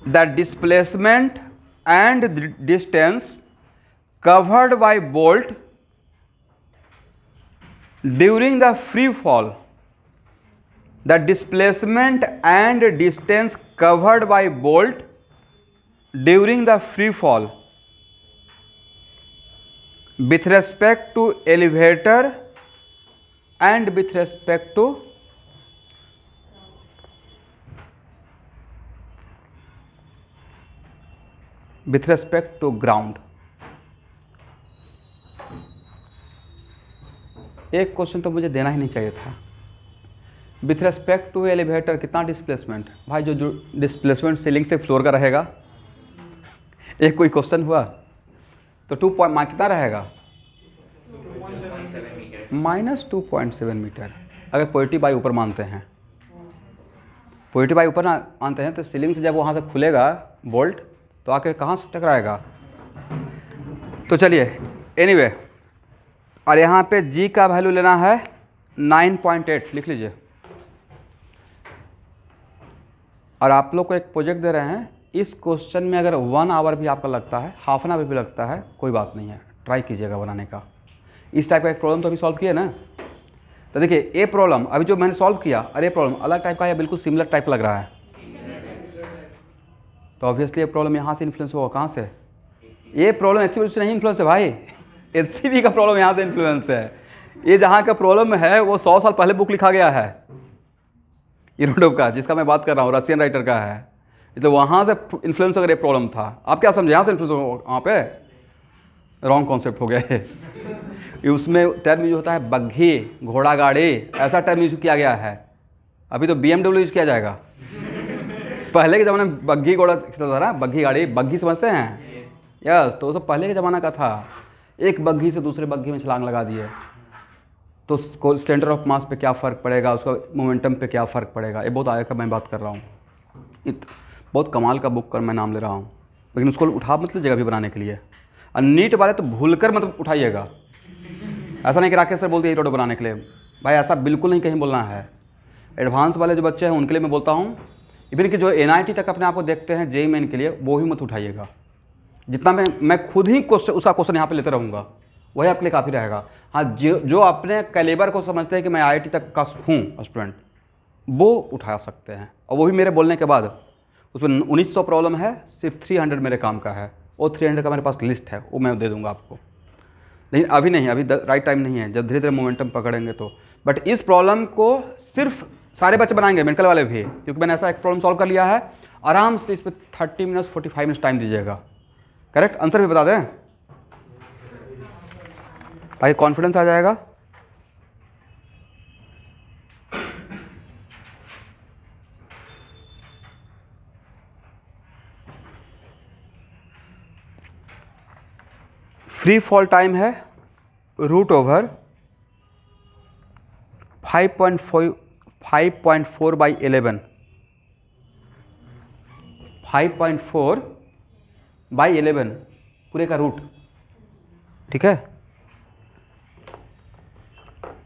the displacement and distance covered by bolt during the free fall, the displacement and distance covered by bolt during the free fall with respect to elevator and with respect to ground. एक question तो मुझे देना ही नहीं चाहिए था। With respect to elevator कितना displacement, भाई जो डिस्प्लेसमेंट सीलिंग से फ्लोर का रहेगा, एक कोई क्वेश्चन हुआ तो 2 पॉइंट कितना रहेगा, -2.7 मीटर। अगर पॉजिटिव बाई ऊपर मानते हैं, पॉजिटिव बाई ऊपर मानते हैं तो सीलिंग से जब वहाँ से खुलेगा बोल्ट तो आके कहाँ से टकराएगा। तो चलिए एनीवे, और यहाँ पे जी का वैल्यू लेना है 9.8, लिख लीजिए। और आप लोग को एक प्रोजेक्ट दे रहे हैं, इस क्वेश्चन में अगर 1 आवर भी आपका लगता है, हाफ एन आवर भी लगता है, कोई बात नहीं है, ट्राई कीजिएगा बनाने का। इस टाइप का एक प्रॉब्लम तो अभी सॉल्व किया ना। तो देखिए ए प्रॉब्लम अभी जो मैंने सॉल्व किया, और ये प्रॉब्लम अलग टाइप का है, बिल्कुल सिमिलर टाइप लग रहा है। तो ऑब्वियसली ये प्रॉब्लम यहाँ से इन्फ्लुएंस होगा, कहाँ से? ये प्रॉब्लम एक्चुअली से नहीं इन्फ्लुएंस है भाई, HCV का प्रॉब्लम यहाँ से इन्फ्लुएंस है। ये जहाँ का प्रॉब्लम है वो 100 साल पहले बुक लिखा गया है इरोडोव का, जिसका मैं बात कर रहा हूँ, रशियन राइटर का है। तो वहाँ से इन्फ्लुएंस अगर ये प्रॉब्लम था, आप क्या समझे यहाँ से इन्फ्लुएंस हो? वहाँ पे रॉन्ग कॉन्सेप्ट हो गया है। उसमें टर्म यूज होता है बग्घी, घोड़ा गाड़ी, ऐसा टर्म यूज किया गया है। अभी तो BMW यूज किया जाएगा। पहले के ज़माने में बग्घी घोड़ा था ना, बग्घी गाड़ी, बग्घी समझते हैं? यस, तो वो सब पहले के ज़माना का था। एक बग्घी से दूसरे बग्घी में छलांग लगा दिए तो सेंटर ऑफ मास पे क्या फ़र्क पड़ेगा, उसका मोमेंटम पे क्या फ़र्क पड़ेगा, ये बहुत आगे का मैं बात कर रहा हूँ। बहुत कमाल का बुक का मैं नाम ले रहा हूँ, लेकिन उसको उठा मत लीजिएगा अभी बनाने के लिए। और नीट वाले तो भूलकर मतलब उठाइएगा, ऐसा नहीं कि राकेश सर बोलते इरोडो बनाने के लिए, भाई ऐसा बिल्कुल नहीं कहीं बोलना है। एडवांस वाले जो बच्चे हैं उनके लिए मैं बोलता हूँ, इवन कि जो NIT तक अपने आप को देखते हैं JEE मेन के लिए, वो ही मत उठाइएगा। जितना मैं खुद ही उसका क्वेश्चन यहाँ पे लेते रहूँगा, वही आपके लिए काफ़ी रहेगा। हाँ, जो अपने कैलिबर को समझते हैं कि मैं IIT तक का हूँ स्टूडेंट, वो उठा सकते हैं। और वो भी मेरे बोलने के बाद, उसमें 1900 प्रॉब्लम है, सिर्फ 300 मेरे काम का है। वो 300 का मेरे पास लिस्ट है, वो मैं दे दूँगा आपको। लेकिन अभी नहीं, अभी राइट टाइम नहीं है, जब धीरे धीरे मोमेंटम पकड़ेंगे तो। बट इस प्रॉब्लम को सिर्फ सारे बच्चे बनाएंगे, मेडिकल वाले भी, क्योंकि मैंने ऐसा एक प्रॉब्लम सॉल्व कर लिया है। आराम से इस पर 30 मिनट्स 45 मिनट्स टाइम दीजिएगा। करेक्ट आंसर भी बता दें ताकि कॉन्फिडेंस आ जाएगा। फ्री फॉल टाइम है √5.4 by 11, 5.4 by 11 पूरे का रूट, ठीक है।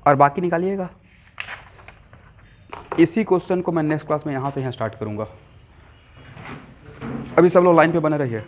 और बाकी निकालिएगा। इसी क्वेश्चन को मैं नेक्स्ट क्लास में यहाँ से यहाँ स्टार्ट करूँगा। अभी सब लोग लाइन पे बने रहिए।